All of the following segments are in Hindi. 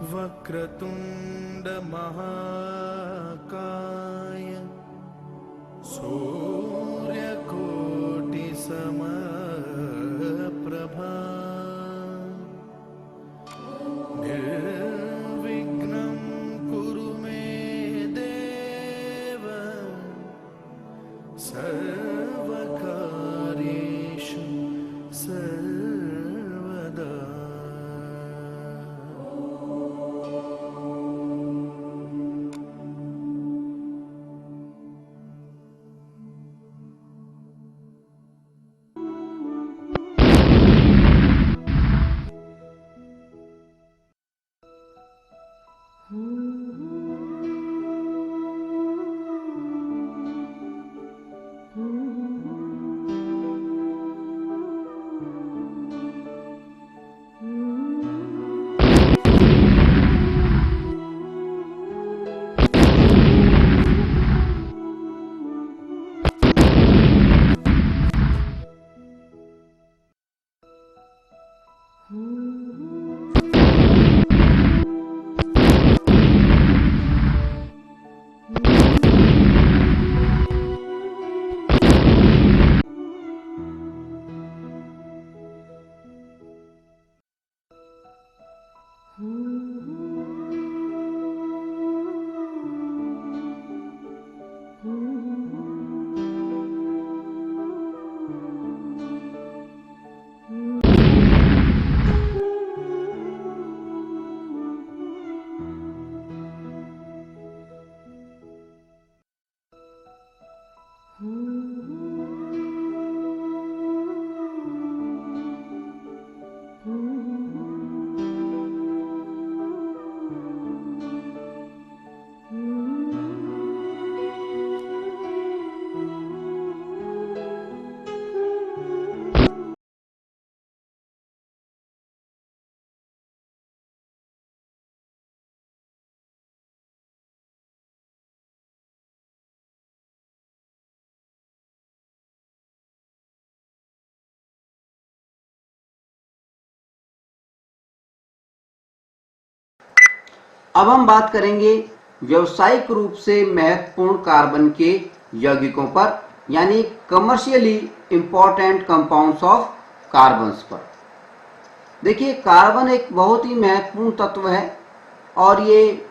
वक्रतुंड महाकाय सूर्यकोटि समप्रभा निर्विघ्नं कुरु मे देव सर्वकार्येषु सर्वदा। अब हम बात करेंगे व्यावसायिक रूप से महत्वपूर्ण कार्बन के यौगिकों पर, यानी commercially important compounds of carbons पर। देखिए, कार्बन एक बहुत ही महत्वपूर्ण तत्व है और ये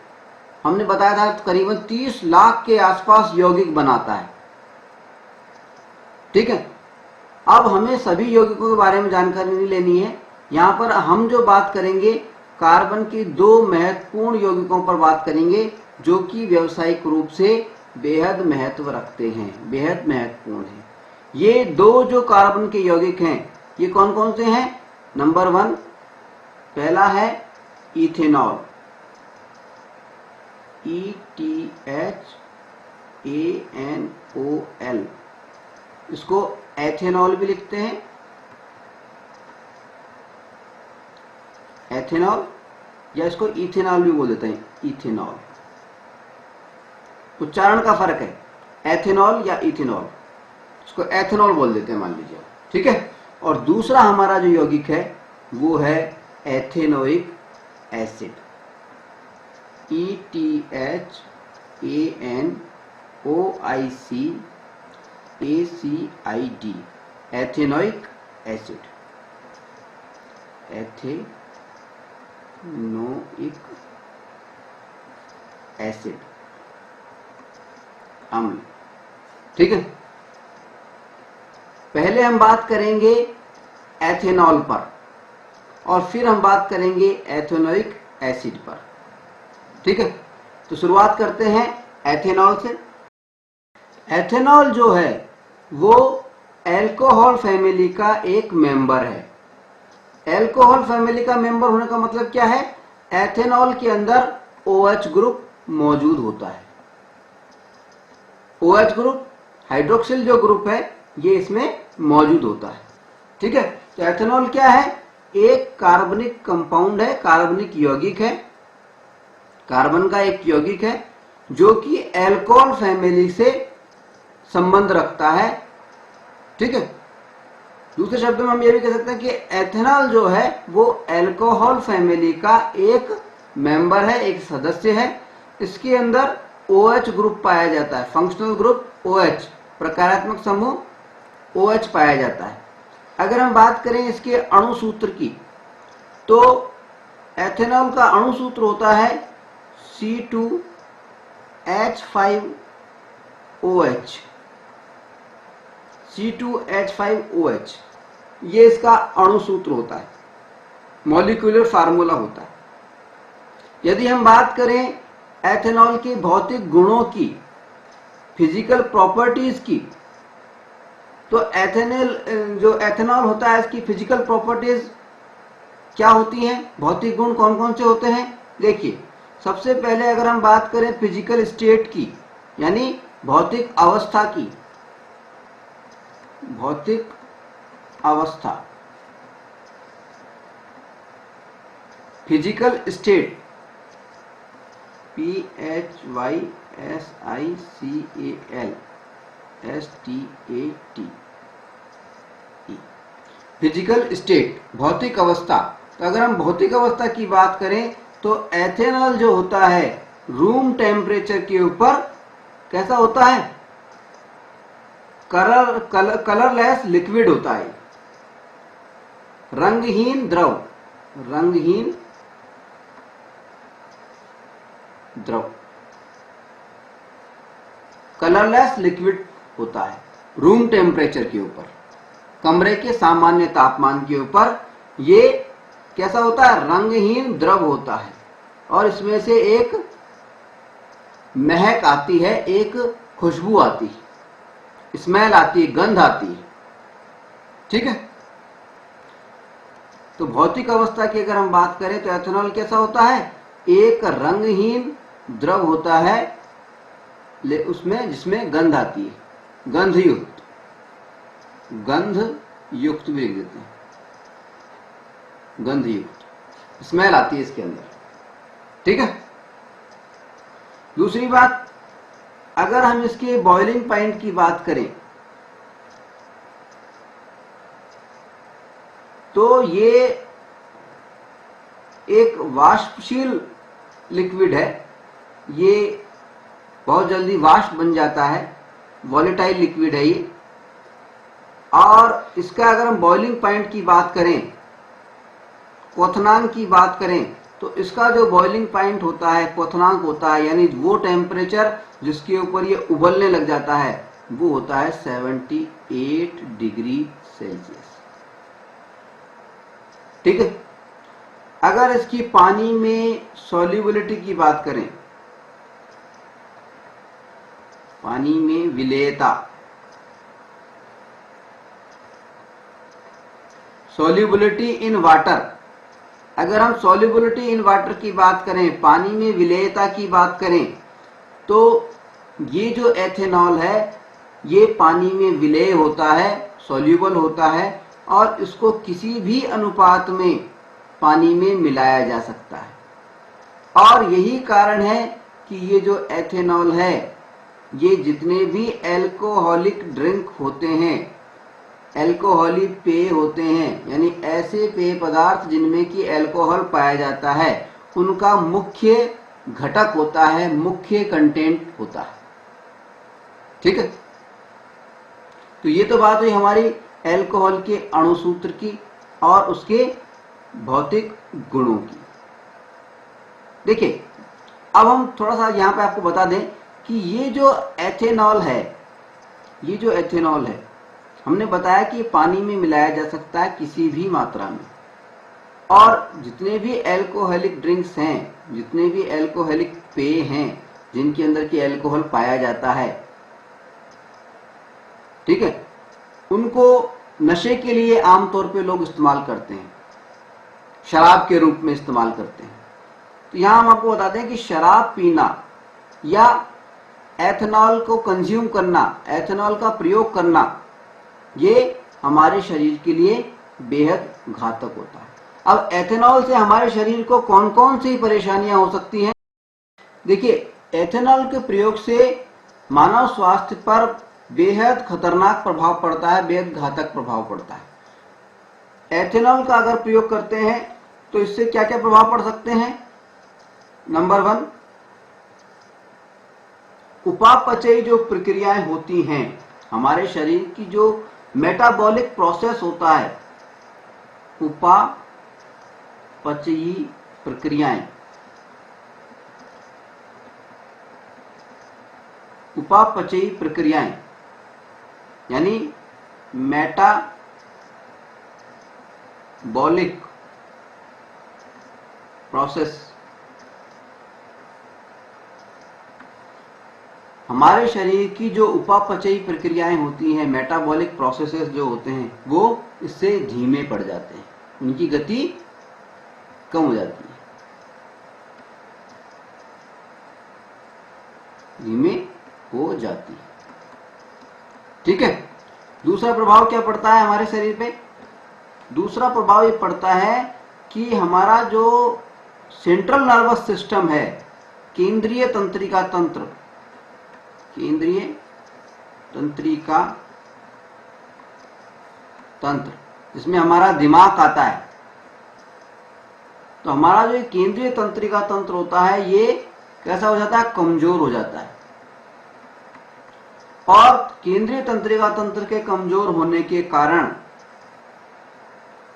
हमने बताया था करीबन 30 लाख के आसपास यौगिक बनाता है। ठीक है, अब हमें सभी यौगिकों के बारे में जानकारी नहीं लेनी है। यहाँ पर हम जो बात करेंगे कार्बन की दो महत्वपूर्ण यौगिकों पर बात करेंगे जो कि व्यावसायिक रूप से बेहद महत्व रखते हैं, बेहद महत्वपूर्ण है। ये दो जो कार्बन के यौगिक हैं ये कौन कौन से हैं? नंबर 1 पहला है इथेनॉल, ETHANOL, इसको एथेनॉल भी लिखते हैं, एथेनॉल, या इसको इथेनॉल भी बोल देते हैं, इथेनॉल। उच्चारण का फर्क है, एथेनॉल या इथेनॉल, इसको एथेनॉल बोल देते हैं मान लीजिए। ठीक है, और दूसरा हमारा जो यौगिक है वो है ethanoic acid, ETHANOICACID, ethanoic acid, ethanoic acid, अम्ल। ठीक है, पहले हम बात करेंगे एथेनॉल पर और फिर हम बात करेंगे एथेनोइक एसिड पर। ठीक है, तो शुरुआत करते हैं एथेनॉल से। एथेनॉल जो है वो एल्कोहल फैमिली का एक मेंबर है। एल्कोहल फैमिली का मेंबर होने का मतलब क्या है? एथेनॉल के अंदर OH ग्रुप मौजूद होता है। OH ग्रुप, हाइड्रोक्सिल जो ग्रुप है ये इसमें मौजूद होता है। ठीक है, तो एथेनॉल क्या है? एक कार्बनिक कंपाउंड है, कार्बनिक यौगिक है, कार्बन का एक यौगिक है जो कि एल्कोहल फैमिली से संबंध रखता है। ठीक है, दूसरे शब्दों में हम ये भी कह सकते हैं कि एथेनॉल जो है वो एल्कोहल फैमिली का एक मेंबर है, एक सदस्य है। इसके अंदर OH ग्रुप पाया जाता है, फंक्शनल ग्रुप OH, प्रकारात्मक समूह OH पाया जाता है। अगर हम बात करें इसके अणु सूत्र की, तो एथेनॉल का अणु सूत्र होता है C2H5OH। C2H5OH ये इसका अणु सूत्र होता है, मॉलिक्यूलर फार्मूला होता है। यदि हम बात करें एथेनॉल के भौतिक गुणों की, फिजिकल प्रॉपर्टीज की, तो एथेनॉल होता है, इसकी फिजिकल प्रॉपर्टीज क्या होती हैं, भौतिक गुण कौन कौन से होते हैं? देखिए, सबसे पहले अगर हम बात करें फिजिकल स्टेट की, यानी भौतिक अवस्था की, भौतिक अवस्था, physical state, PHYSICAL STAT, physical state, भौतिक अवस्था। तो अगर हम भौतिक अवस्था की बात करें तो एथेनॉल जो होता है रूम टेम्परेचर के ऊपर कैसा होता है? कलरलेस लिक्विड होता है, रंगहीन द्रव, रंगहीन द्रव, कलरलेस लिक्विड होता है रूम टेम्परेचर के ऊपर, कमरे के सामान्य तापमान के ऊपर ये कैसा होता है? रंगहीन द्रव होता है। और इसमें से एक महक आती है, एक खुशबू आती है, स्मेल आती है, गंध आती है। ठीक है, तो भौतिक अवस्था की अगर हम बात करें तो एथेनॉल कैसा होता है? एक रंगहीन द्रव होता है, उसमें जिसमें गंध आती है, गंधयुक्त, गंध युक्त भी लिख देते हैं, गंधयुक्त, स्मेल आती है इसके अंदर। ठीक है, दूसरी बात, अगर हम इसके बॉइलिंग पॉइंट की बात करें तो ये एक वाष्पशील लिक्विड है, ये बहुत जल्दी वाष्प बन जाता है, वॉलेटाइल लिक्विड है ये। और इसका अगर हम बॉइलिंग पॉइंट की बात करें, क्वथनांक की बात करें, तो इसका जो बॉइलिंग पॉइंट होता है, क्वथनांक होता है, यानी वो टेम्परेचर जिसके ऊपर ये उबलने लग जाता है, वो होता है 78 डिग्री सेल्सियस। ठीक है, अगर इसकी पानी में सॉल्युबिलिटी की बात करें, पानी में विलेयता, सॉल्युबिलिटी इन वाटर, अगर हम सॉल्युबिलिटी इन वाटर की बात करें, पानी में विलेयता की बात करें, तो ये जो एथेनॉल है ये पानी में विलेय होता है, सॉल्युबल होता है, और इसको किसी भी अनुपात में पानी में मिलाया जा सकता है। और यही कारण है कि ये जो एथेनॉल है, ये जितने भी एल्कोहलिक ड्रिंक होते हैं, एल्कोहलिक पेय होते हैं, यानी ऐसे पेय पदार्थ जिनमें कि अल्कोहल पाया जाता है, उनका मुख्य घटक होता है, मुख्य कंटेंट होता है। ठीक है, तो ये तो बात हुई हमारी अल्कोहल के अणु सूत्र की और उसके भौतिक गुणों की। देखिए, अब हम थोड़ा सा यहां पे आपको बता दें कि ये जो एथेनॉल है, ये जो एथेनॉल है, हमने बताया कि पानी में मिलाया जा सकता है किसी भी मात्रा में, और जितने भी एल्कोहलिक ड्रिंक्स हैं, जितने भी एल्कोहलिक पेय हैं जिनके अंदर की अल्कोहल पाया जाता है, ठीक है, उनको नशे के लिए आमतौर पे लोग इस्तेमाल करते हैं, शराब के रूप में इस्तेमाल करते हैं। तो यहां हम आपको बताते हैं कि शराब पीना या एथेनॉल को कंज्यूम करना, एथेनॉल का प्रयोग करना, ये हमारे शरीर के लिए बेहद घातक होता है। अब एथेनॉल से हमारे शरीर को कौन कौन सी परेशानियां हो सकती हैं? देखिए, एथेनॉल के प्रयोग से मानव स्वास्थ्य पर बेहद खतरनाक प्रभाव पड़ता है, बेहद घातक प्रभाव पड़ता है। एथेनॉल का अगर प्रयोग करते हैं तो इससे क्या क्या प्रभाव पड़ सकते हैं? नंबर 1, उपापचयी जो प्रक्रियाएं होती हैं, हमारे शरीर की जो मेटाबॉलिक प्रोसेस होता है, उपापचयी प्रक्रियाएं, उपापचयी प्रक्रियाएं यानी मेटाबॉलिक प्रोसेस, हमारे शरीर की जो उपापचयी प्रक्रियाएं होती हैं, मेटाबॉलिक प्रोसेसेस जो होते हैं, वो इससे धीमे पड़ जाते हैं, उनकी गति कम हो जाती है, धीमे हो जाती है। ठीक है। दूसरा प्रभाव क्या पड़ता है हमारे शरीर पे? दूसरा प्रभाव ये पड़ता है कि हमारा जो सेंट्रल नर्वस सिस्टम है, केंद्रीय तंत्रिका तंत्र, केंद्रीय तंत्रिका तंत्र, जिसमें हमारा दिमाग आता है, तो हमारा जो केंद्रीय तंत्रिका तंत्र होता है ये कैसा हो जाता है? कमजोर हो जाता है। और केंद्रीय तंत्रिका तंत्र के कमजोर होने के कारण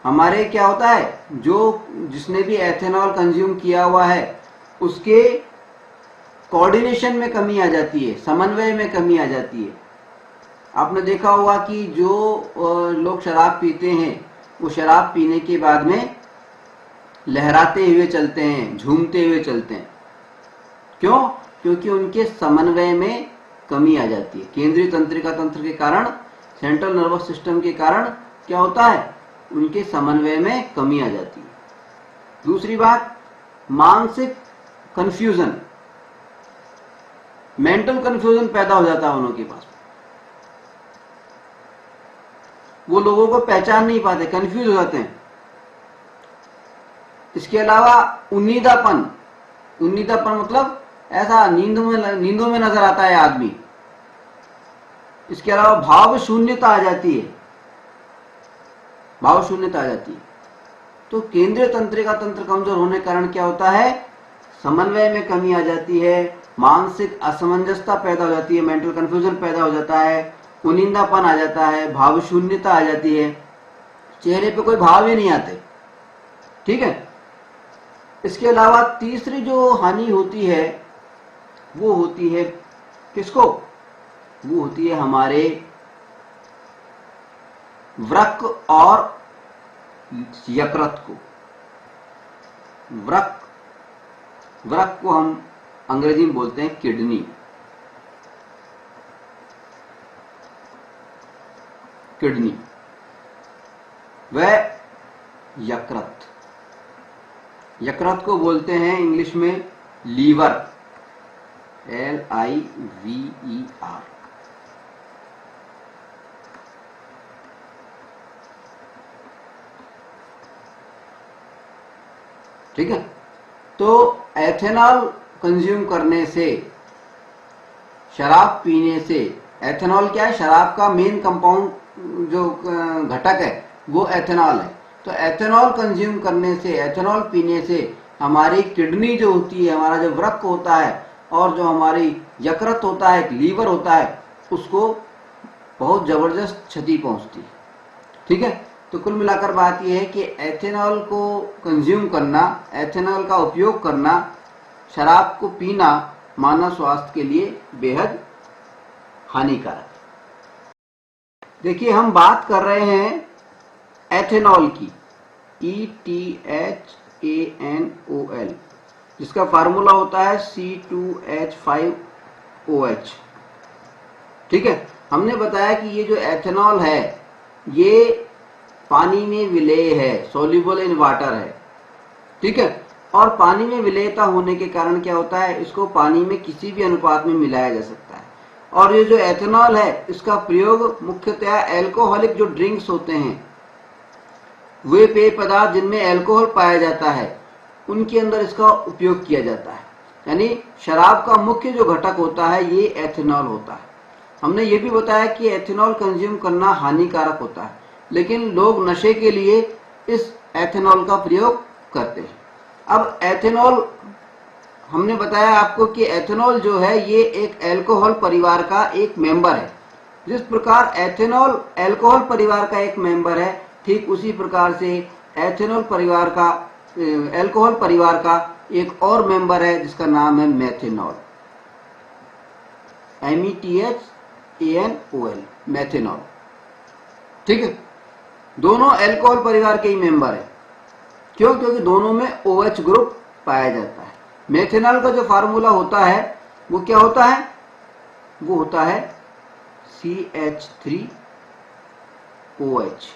हमारे क्या होता है, जो जिसने भी एथेनॉल कंज्यूम किया हुआ है उसके कोऑर्डिनेशन में कमी आ जाती है, समन्वय में कमी आ जाती है। आपने देखा होगा कि जो लोग शराब पीते हैं वो शराब पीने के बाद में लहराते हुए चलते हैं, झूमते हुए चलते हैं। क्यों? क्योंकि उनके समन्वय में कमी आ जाती है। केंद्रीय तंत्रिका तंत्र के कारण, सेंट्रल नर्वस सिस्टम के कारण क्या होता है? उनके समन्वय में कमी आ जाती है। दूसरी बात, मानसिक कंफ्यूजन, मेंटल कंफ्यूजन पैदा हो जाता है उनके पास। वो लोगों को पहचान नहीं पाते, कंफ्यूज हो जाते हैं। इसके अलावा उन्नीदापन, उन्नीदापन मतलब ऐसा नींदों में नजर आता है आदमी। इसके अलावा भाव शून्यता आ जाती है, भाव शून्यता आ जाती है। तो केंद्रीय तंत्रिका तंत्र कमजोर होने के कारण क्या होता है? समन्वय में कमी आ जाती है, मानसिक असमंजसता पैदा हो जाती है, मेंटल कंफ्यूजन पैदा हो जाता है, उन्नीदापन आ जाता है, भाव शून्यता आ जाती है, चेहरे पे कोई भाव ही नहीं आते। ठीक है। इसके अलावा तीसरी जो हानि होती है वो होती है किसको? वो होती है हमारे वृक्क और यकृत को। वृक्क को हम अंग्रेजी में बोलते हैं किडनी। किडनी व यकृत, यकृत को बोलते हैं इंग्लिश में लीवर, LIVER। ठीक है। तो एथेनॉल कंज्यूम करने से, शराब पीने से, एथेनॉल क्या है? शराब का मेन कंपाउंड जो घटक है वो एथेनॉल है। तो एथेनॉल कंज्यूम करने से, एथेनॉल पीने से हमारी किडनी जो होती है, हमारा जो वृक्क होता है और जो हमारी यकृत होता है, लीवर होता है, उसको बहुत जबरदस्त क्षति पहुंचती है। ठीक है। तो कुल मिलाकर बात यह है कि एथेनॉल को कंज्यूम करना, एथेनॉल का उपयोग करना, शराब को पीना मानव स्वास्थ्य के लिए बेहद हानिकारक है। देखिए, हम बात कर रहे हैं एथेनॉल की, ETHANOL, जिसका फार्मूला होता है C2H5OH। ठीक है। हमने बताया कि ये जो एथेनॉल है ये पानी में विलेय है, सोल्यूबल इन वाटर है। ठीक है। और पानी में विलेयता होने के कारण क्या होता है? इसको पानी में किसी भी अनुपात में मिलाया जा सकता है। और ये जो एथेनॉल है इसका प्रयोग मुख्यतः एल्कोहलिक जो ड्रिंक्स होते हैं, वे पेय पदार्थ जिनमें एल्कोहल पाया जाता है, उनके अंदर इसका उपयोग किया जाता है। यानी शराब का मुख्य जो घटक होता है ये एथेनॉल होता है। हमने ये भी बताया कि एथेनॉल कंज्यूम करना हानिकारक होता है, लेकिन लोग नशे के लिए इस एथेनॉल का प्रयोग करते हैं। अब एथेनॉल हमने बताया आपको कि एथेनॉल जो है ये एक अल्कोहल परिवार का एक मेंबर है। जिस प्रकार एथेनॉल अल्कोहल परिवार का एक मेंबर है, ठीक उसी प्रकार से एथेनॉल परिवार का अल्कोहल परिवार का एक और मेंबर है जिसका नाम है मेथेनॉल, METHANOL, मेथेनॉल। ठीक है, दोनों अल्कोहल परिवार के ही मेंबर है। क्यों? क्योंकि दोनों में OH ग्रुप पाया जाता है। मेथेनॉल का जो फार्मूला होता है वो क्या होता है? वो होता है CH3OH।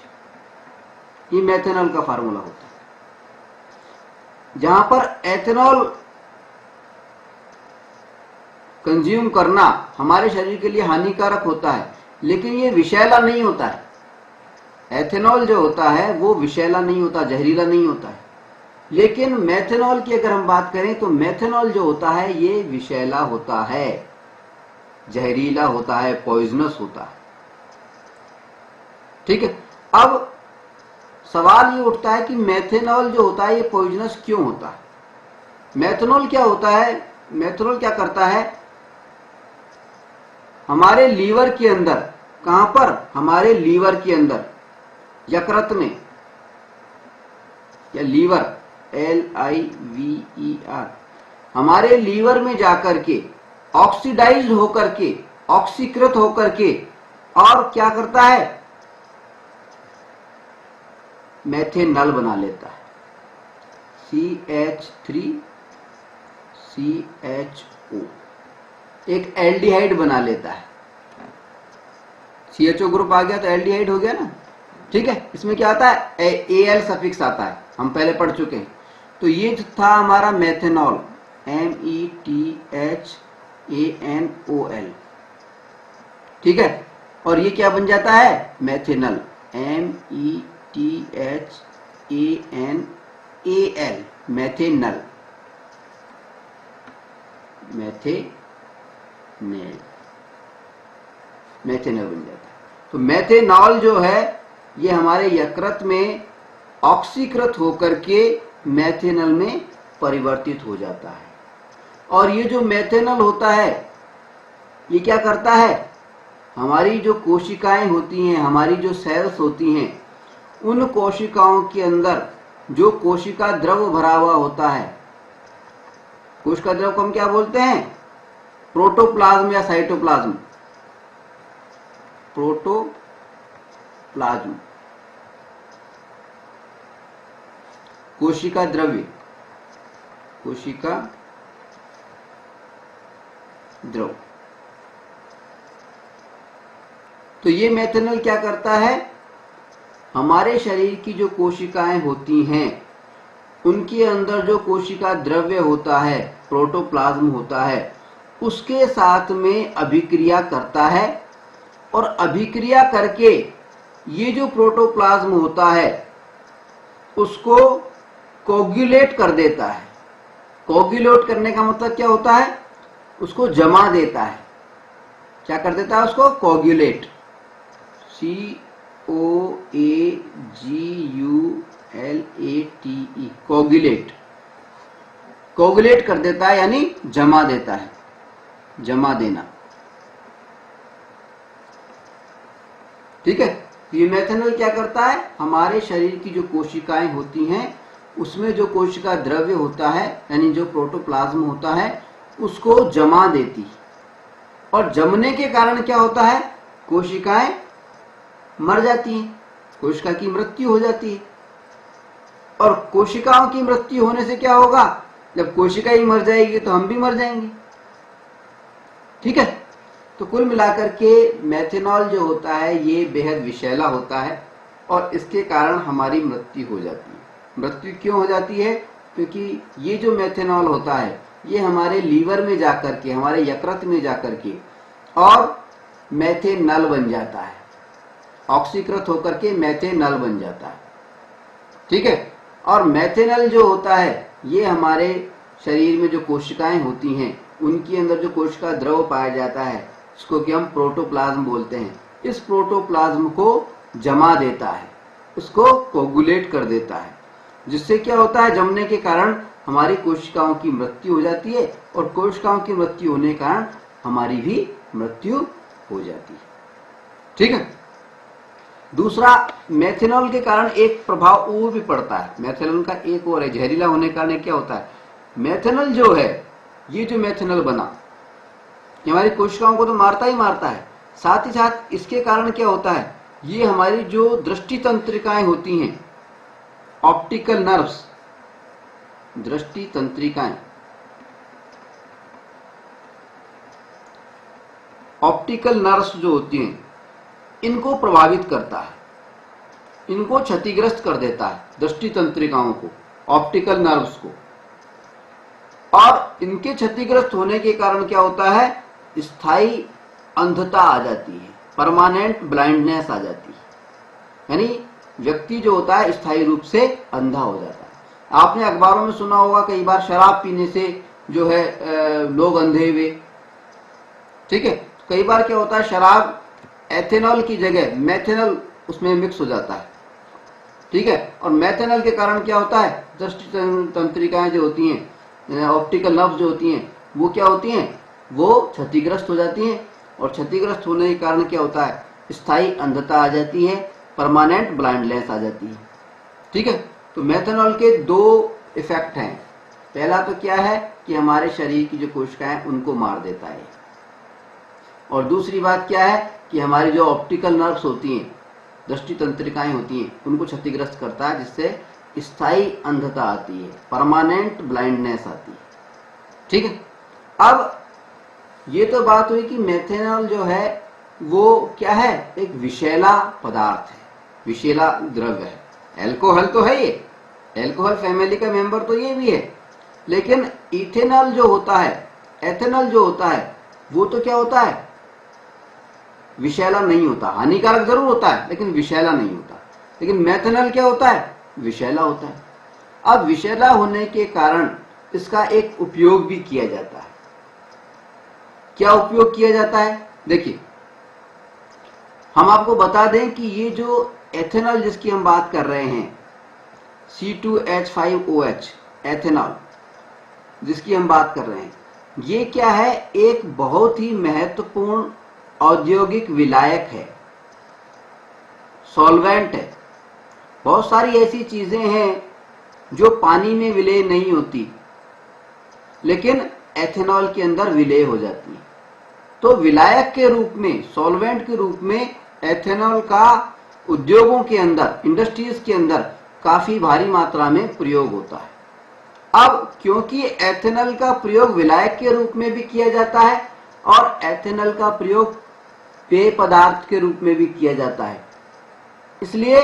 ये मेथेनॉल का फार्मूला होता है। जहां पर एथेनॉल कंज्यूम करना हमारे शरीर के लिए हानिकारक होता है, लेकिन ये विषैला नहीं होता है। एथेनॉल जो होता है वो विषैला नहीं होता, जहरीला नहीं होता है। लेकिन मेथेनॉल की अगर हम बात करें तो मेथेनॉल जो होता है ये विषैला होता है, जहरीला होता है, पॉइजनस होता है। ठीक है, अब सवाल ये उठता है कि मेथेनॉल जो होता है ये पॉइजनस क्यों होता है? मेथेनॉल क्या होता है? मेथेनॉल क्या करता है? हमारे लीवर के अंदर, कहां पर? हमारे लीवर के अंदर, यकृत में, या लीवर, LIVER, हमारे लीवर में जाकर के ऑक्सीडाइज्ड होकर के, ऑक्सीकृत होकर के, और क्या करता है? मेथेनॉल बना लेता है, CH3CHO, एक एल्डिहाइड बना लेता है। CHO ग्रुप आ गया तो एल्डिहाइड हो गया ना। ठीक है, इसमें क्या आता है? AL सफिक्स आता है, हम पहले पढ़ चुके हैं। तो ये जो था हमारा मेथेनॉल, METHANOL। ठीक है, और ये क्या बन जाता है? मेथेनॉल, METHANAL, मेथेनॉल, मेथेनॉल बन जाता है। तो मेथेनॉल जो है ये हमारे यकृत में ऑक्सीकृत होकर के मेथेनॉल में परिवर्तित हो जाता है। और ये जो मेथेनॉल होता है ये क्या करता है? हमारी जो कोशिकाएं होती हैं, हमारी जो सेल्स होती हैं, उन कोशिकाओं के अंदर जो कोशिका द्रव भरा हुआ होता है, कोशिका द्रव को हम क्या बोलते हैं? प्रोटोप्लाज्म या साइटोप्लाज्म। प्रोटोप्लाज्म, कोशिका द्रव्य, कोशिका द्रव। तो ये मेथेनॉल क्या करता है? हमारे शरीर की जो कोशिकाएं होती हैं उनके अंदर जो कोशिका द्रव्य होता है, प्रोटोप्लाज्म होता है, उसके साथ में अभिक्रिया करता है, और अभिक्रिया करके ये जो प्रोटोप्लाज्म होता है उसको कोगुलेट कर देता है। कोगुलेट करने का मतलब क्या होता है? उसको जमा देता है। क्या कर देता है उसको? कोगुलेट, COAGULATE, कोगुलेट, कोगुलेट कर देता है, यानी जमा देता है, जमा देना। ठीक है, ये मेथेनॉल क्या करता है? हमारे शरीर की जो कोशिकाएं होती हैं उसमें जो कोशिका द्रव्य होता है, यानी जो प्रोटोप्लाज्म होता है, उसको जमा देती। और जमने के कारण क्या होता है? कोशिकाएं मर जाती हैं, कोशिका की मृत्यु हो जाती है। और कोशिकाओं की मृत्यु होने से क्या होगा? जब कोशिका ही मर जाएगी तो हम भी मर जाएंगे। ठीक है, तो कुल मिलाकर के मेथेनॉल जो होता है ये बेहद विषैला होता है और इसके कारण हमारी मृत्यु हो जाती है। मृत्यु क्यों हो जाती है? क्योंकि ये जो मेथेनॉल होता है ये हमारे लीवर में जाकर के, हमारे यकृत में जाकर के और मेथेनॉल बन जाता है, ऑक्सीकृत होकर के मेथेनॉल बन जाता है। ठीक है, और मेथेनॉल जो होता है ये हमारे शरीर में जो कोशिकाएं होती हैं उनके अंदर जो कोशिका द्रव पाया जाता है इसको कि हम प्रोटोप्लाज्म बोलते हैं, इस प्रोटोप्लाज्म को जमा देता है, उसको कोगुलेट कर देता है, जिससे क्या होता है? जमने के कारण हमारी कोशिकाओं की मृत्यु हो जाती है, और कोशिकाओं की मृत्यु होने के कारण हमारी भी मृत्यु हो जाती है। ठीक है। दूसरा, मेथनॉल के कारण एक प्रभाव और भी पड़ता है। मेथनॉल का एक और है, जहरीला होने के कारण क्या होता है, मेथनॉल जो है, ये जो मेथनॉल बना, ये हमारी कोशिकाओं को तो मारता ही मारता है, साथ ही साथ इसके कारण क्या होता है, ये हमारी जो दृष्टि तंत्रिकाएं होती हैं, ऑप्टिकल नर्व्स, दृष्टि तंत्रिकाएं, ऑप्टिकल नर्व्स जो होती हैं, इनको प्रभावित करता है, इनको क्षतिग्रस्त कर देता है, दृष्टि तंत्रिकाओं को, ऑप्टिकल नर्व्स को। और इनके क्षतिग्रस्त होने के कारण क्या होता है, स्थायी अंधता आ जाती है, परमानेंट ब्लाइंडनेस आ जाती है, यानी व्यक्ति जो होता है स्थायी रूप से अंधा हो जाता है। आपने अखबारों में सुना होगा कई बार, शराब पीने से जो है लोग अंधे हुए। ठीक है। कई बार क्या होता है, शराब एथेनॉल की जगह मेथनॉल उसमें मिक्स हो जाता है। ठीक है। और मेथनॉल के कारण क्या होता है, दृष्टि तंत्रिकाएं जो होती हैं, ऑप्टिकल नर्व्स जो होती हैं, वो क्या होती हैं, वो क्षतिग्रस्त हो जाती हैं, और क्षतिग्रस्त होने के कारण क्या होता है, स्थायी अंधता आ जाती है, परमानेंट ब्लाइंडनेस आ जाती है। ठीक है। तो मेथनॉल के दो इफेक्ट हैं। पहला तो क्या है कि हमारे शरीर की जो कोशिकाएं उनको मार देता है, और दूसरी बात क्या है कि हमारी जो ऑप्टिकल नर्व्स होती हैं, दृष्टि तंत्रिकाएं होती हैं, उनको क्षतिग्रस्त करता है, जिससे स्थायी अंधता आती है, परमानेंट ब्लाइंडनेस आती है। ठीक है। अब ये तो बात हुई कि मेथनॉल जो है वो क्या है, एक विषैला पदार्थ है, विषैला द्रव्य है। एल्कोहल तो है, ये एल्कोहल फैमिली का मेंबर तो ये भी है, लेकिन इथेनॉल जो होता है, एथेनॉल जो होता है, वो तो क्या होता है, विषैला नहीं होता। हानिकारक जरूर होता है लेकिन विषैला नहीं होता। लेकिन मेथनॉल क्या होता है, विषैला होता है। अब विषैला होने के कारण इसका एक उपयोग भी किया जाता है। क्या उपयोग किया जाता है, देखिए, हम आपको बता दें कि ये जो एथेनॉल जिसकी हम बात कर रहे हैं, C2H5OH एथेनॉल जिसकी हम बात कर रहे हैं, ये क्या है, एक बहुत ही महत्वपूर्ण औद्योगिक विलायक है, सॉल्वेंट है। बहुत सारी ऐसी चीजें हैं जो पानी में विलय नहीं होती, लेकिन एथेनॉल के अंदर विलय हो जाती है। तो विलायक के रूप में, सॉल्वेंट के रूप में एथेनॉल का उद्योगों के अंदर, इंडस्ट्रीज के अंदर काफी भारी मात्रा में प्रयोग होता है। अब क्योंकि एथेनॉल का प्रयोग विलायक के रूप में भी किया जाता है और एथेनॉल का प्रयोग पेय पदार्थ के रूप में भी किया जाता है, इसलिए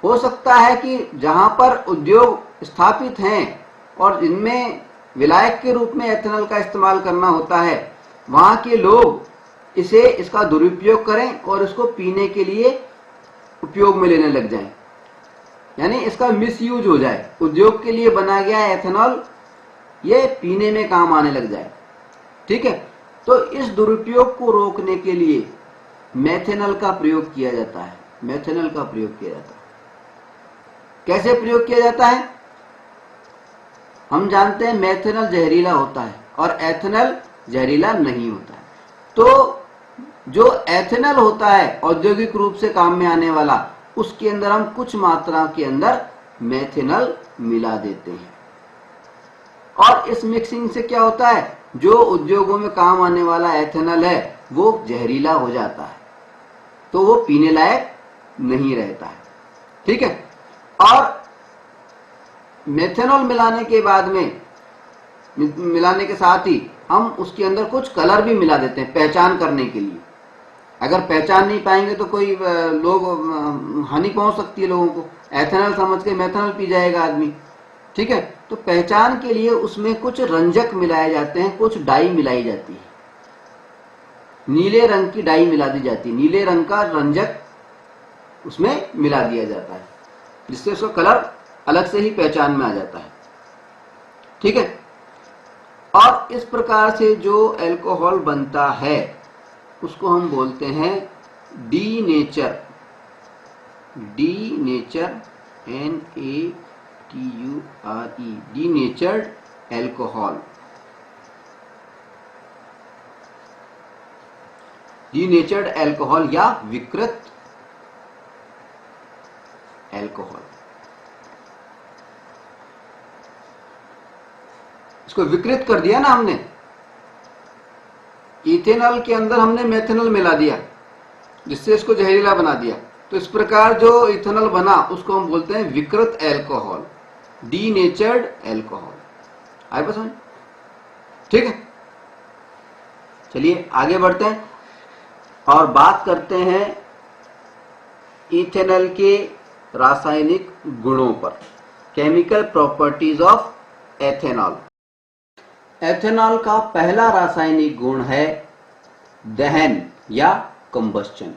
हो सकता है कि जहां पर उद्योग स्थापित हैं और जिनमें विलायक के रूप में एथेनॉल का इस्तेमाल करना होता है, वहां के लोग इसका दुरुपयोग करें और इसको पीने के लिए उपयोग में लेने लग जाएं, यानी इसका मिसयूज हो जाए। उद्योग के लिए बना गया एथेनॉल ये पीने में काम आने लग जाए। ठीक है। तो इस दुरुपयोग को रोकने के लिए मेथेनॉल का प्रयोग किया जाता है। मेथेनॉल का प्रयोग किया जाता है। कैसे प्रयोग किया जाता है, हम जानते हैं मेथेनॉल जहरीला होता है और एथेनॉल जहरीला नहीं होता है। तो जो एथेनॉल होता है औद्योगिक रूप से काम में आने वाला, उसके अंदर हम कुछ मात्रा के अंदर मेथेनॉल मिला देते हैं, और इस मिक्सिंग से क्या होता है, जो उद्योगों में काम आने वाला एथेनॉल है वो जहरीला हो जाता है, तो वो पीने लायक नहीं रहता है। ठीक है। और मेथेनॉल मिलाने के बाद में, मिलाने के साथ ही हम उसके अंदर कुछ कलर भी मिला देते हैं पहचान करने के लिए। अगर पहचान नहीं पाएंगे तो कोई लोग हानि पहुंच सकती है लोगों को, एथेनॉल समझ के मेथेनॉल पी जाएगा आदमी। ठीक है। तो पहचान के लिए उसमें कुछ रंजक मिलाए जाते हैं, कुछ डाई मिलाई जाती है, नीले रंग की डाई मिला दी जाती है, नीले रंग का रंजक उसमें मिला दिया जाता है, जिससे उसका कलर अलग से ही पहचान में आ जाता है। ठीक है। और इस प्रकार से जो एल्कोहल बनता है उसको हम बोलते हैं denature, denature, NATURE, DURE, denatured alcohol. Denatured alcohol या विकृत एल्कोहल। इसको विकृत कर दिया ना हमने, इथेनॉल के अंदर हमने मेथनॉल मिला दिया जिससे इसको जहरीला बना दिया। तो इस प्रकार जो इथेनॉल बना उसको हम बोलते हैं विकृत एल्कोहल, डीनेचर्ड एल्कोहल। आए बस समझ? ठीक है, चलिए आगे बढ़ते हैं और बात करते हैं इथेनॉल के रासायनिक गुणों पर। Chemical properties of ethanol. Ethanol का पहला रासायनिक गुण है दहन या कंबस्चन।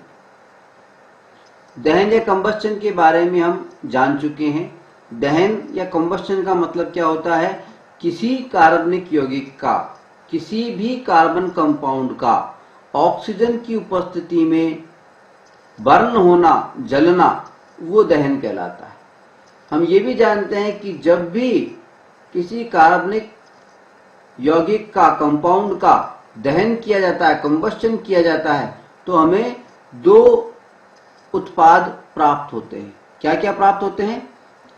दहन या कंबस्चन के बारे में हम जान चुके हैं। दहन या कंबस्चन का मतलब क्या होता है? किसी कार्बनिक यौगिक का, किसी भी कार्बन कंपाउंड का ऑक्सीजन की उपस्थिति में बर्न होना, जलना, वो दहन कहलाता है। हम ये भी जानते हैं कि जब भी किसी कार्बनिक यौगिक का, कंपाउंड का दहन किया जाता है, कंबस्चन किया जाता है, तो हमें दो उत्पाद प्राप्त होते हैं। क्या क्या प्राप्त होते हैं?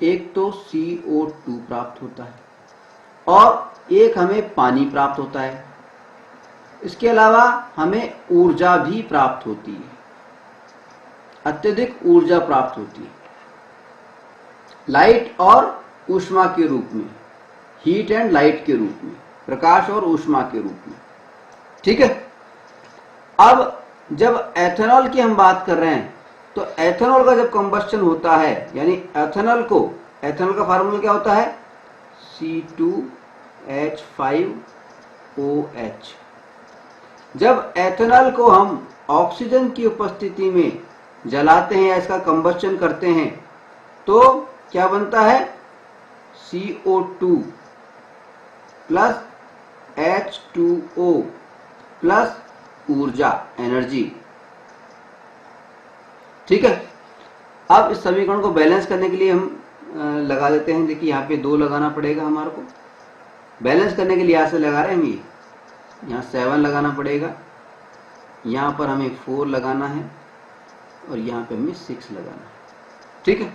एक तो CO2 प्राप्त होता है और एक हमें पानी प्राप्त होता है। इसके अलावा हमें ऊर्जा भी प्राप्त होती है, अत्यधिक ऊर्जा प्राप्त होती है, लाइट और ऊष्मा के रूप में, हीट एंड लाइट के रूप में, प्रकाश और ऊष्मा के रूप में। ठीक है, अब जब एथेनॉल की हम बात कर रहे हैं तो एथेनॉल का जब कंबस्चन होता है, यानी एथेनॉल का फार्मूला क्या होता है? C2H5OH। जब एथेनॉल को हम ऑक्सीजन की उपस्थिति में जलाते हैं या इसका कंबस्चन करते हैं तो क्या बनता है? CO2 प्लस H2O प्लस ऊर्जा, एनर्जी। ठीक है, अब इस समीकरण को बैलेंस करने के लिए हम लगा देते हैं। देखिए यहाँ पे 2 लगाना पड़ेगा हमारे को। बैलेंस करने के लिए यहाँ से लगा रहे हैं हम, ये यहाँ 7 लगाना पड़ेगा, यहाँ पर हमें 4 लगाना है और यहाँ पे हमें 6 लगाना है। ठीक है,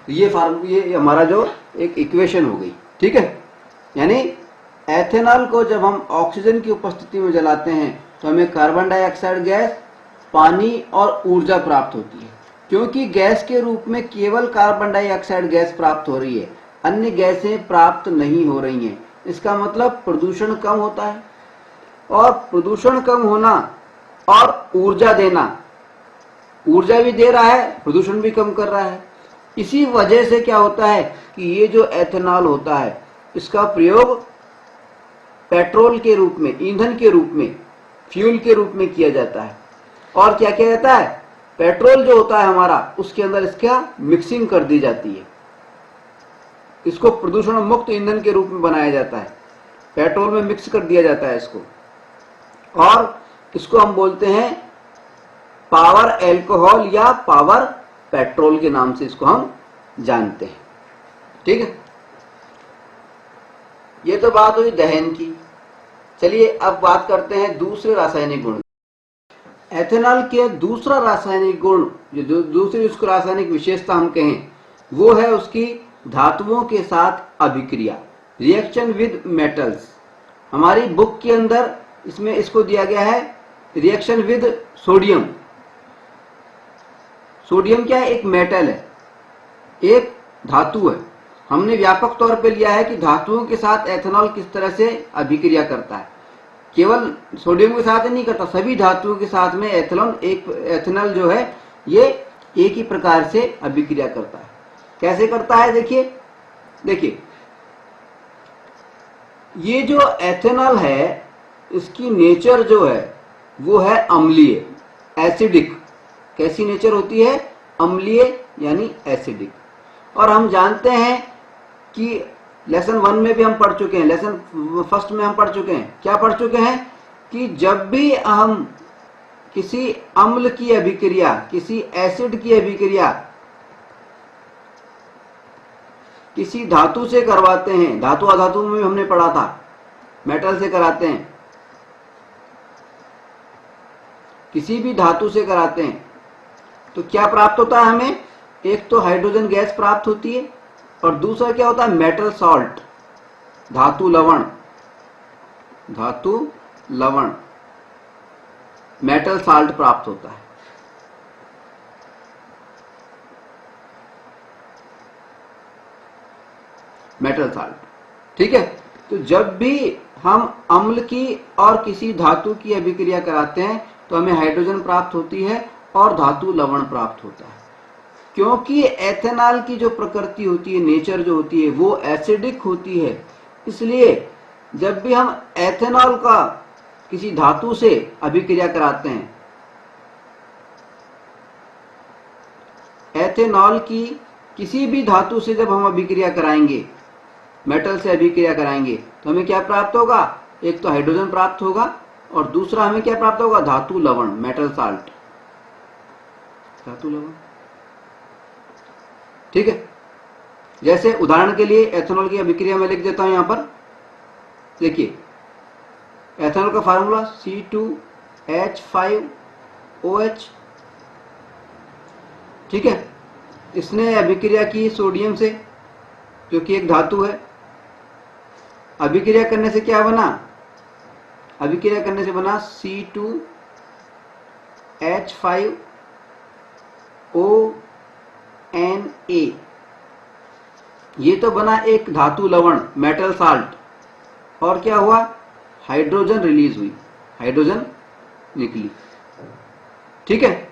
तो ये हमारा जो एक इक्वेशन हो गई। ठीक है, यानी एथेनॉल को जब हम ऑक्सीजन की उपस्थिति में जलाते हैं तो हमें कार्बन डाइऑक्साइड गैस, पानी और ऊर्जा प्राप्त होती है। क्योंकि गैस के रूप में केवल कार्बन डाइऑक्साइड गैस प्राप्त हो रही है, अन्य गैसें प्राप्त नहीं हो रही हैं। इसका मतलब प्रदूषण कम होता है, और प्रदूषण कम होना और ऊर्जा देना, ऊर्जा भी दे रहा है, प्रदूषण भी कम कर रहा है। इसी वजह से क्या होता है कि ये जो एथेनॉल होता है इसका प्रयोग पेट्रोल के रूप में, ईंधन के रूप में, फ्यूल के रूप में किया जाता है। और क्या किया जाता है? पेट्रोल जो होता है हमारा, उसके अंदर इसका मिक्सिंग कर दी जाती है, इसको प्रदूषण मुक्त ईंधन के रूप में बनाया जाता है, पेट्रोल में मिक्स कर दिया जाता है इसको, और इसको हम बोलते हैं पावर एल्कोहल या पावर पेट्रोल के नाम से इसको हम जानते हैं। ठीक है, ये तो बात हुई दहन की। चलिए अब बात करते हैं दूसरे रासायनिक गुण। एथेनॉल के दूसरा रासायनिक गुण, जो दूसरी उसको रासायनिक विशेषता हम कहें, वो है उसकी धातुओं के साथ अभिक्रिया, रिएक्शन विद मेटल्स। हमारी बुक के अंदर इसमें इसको दिया गया है रिएक्शन विद सोडियम। सोडियम क्या है? एक मेटल है, एक धातु है। हमने व्यापक तौर पे लिया है कि धातुओं के साथ एथेनॉल किस तरह से अभिक्रिया करता है। केवल सोडियम के साथ ही नहीं करता, सभी धातुओं के साथ में एथेनॉल जो है ये एक ही प्रकार से अभिक्रिया करता है। कैसे करता है? देखिए ये जो एथेनॉल है इसकी नेचर जो है वो है अम्लीय, एसिडिक। कैसी नेचर होती है? अम्लीय यानी एसिडिक। और हम जानते हैं कि लेसन 1 में भी हम पढ़ चुके हैं, लेसन फर्स्ट में हम पढ़ चुके हैं। क्या पढ़ चुके हैं? कि जब भी हम किसी अम्ल की अभिक्रिया, किसी एसिड की अभिक्रिया किसी धातु से करवाते हैं, धातु अधातु में भी हमने पढ़ा था, मेटल से कराते हैं, किसी भी धातु से कराते हैं तो क्या प्राप्त होता है हमें? एक तो हाइड्रोजन गैस प्राप्त होती है और दूसरा क्या होता है? मेटल सॉल्ट, धातु लवण, धातु लवण, मेटल साल्ट प्राप्त होता है। Metal salt. ठीक है, तो जब भी हम अम्ल की और किसी धातु की अभिक्रिया कराते हैं तो हमें हाइड्रोजन प्राप्त होती है और धातु लवण प्राप्त होता है। क्योंकि एथेनॉल की जो प्रकृति होती है, नेचर जो होती है, वो एसिडिक होती है, इसलिए जब भी हम एथेनॉल का किसी धातु से अभिक्रिया कराते हैं, एथेनॉल की किसी भी धातु से जब हम अभिक्रिया कराएंगे, मेटल से अभिक्रिया कराएंगे, तो हमें क्या प्राप्त होगा? एक तो हाइड्रोजन प्राप्त होगा और दूसरा हमें क्या प्राप्त होगा? धातु लवण, मेटल साल्ट, धातु लवण। ठीक है, जैसे उदाहरण के लिए एथेनॉल की अभिक्रिया में लिख देता हूं यहां पर। देखिए, एथेनॉल का फार्मूला C2H5OH। ठीक है, इसने अभिक्रिया की सोडियम से, जो कि एक धातु है। अभिक्रिया करने से क्या बना? अभिक्रिया करने से बना C2H5ONA। ये तो बना एक धातु लवण, मेटल साल्ट, और क्या हुआ? हाइड्रोजन रिलीज हुई, हाइड्रोजन निकली। ठीक है,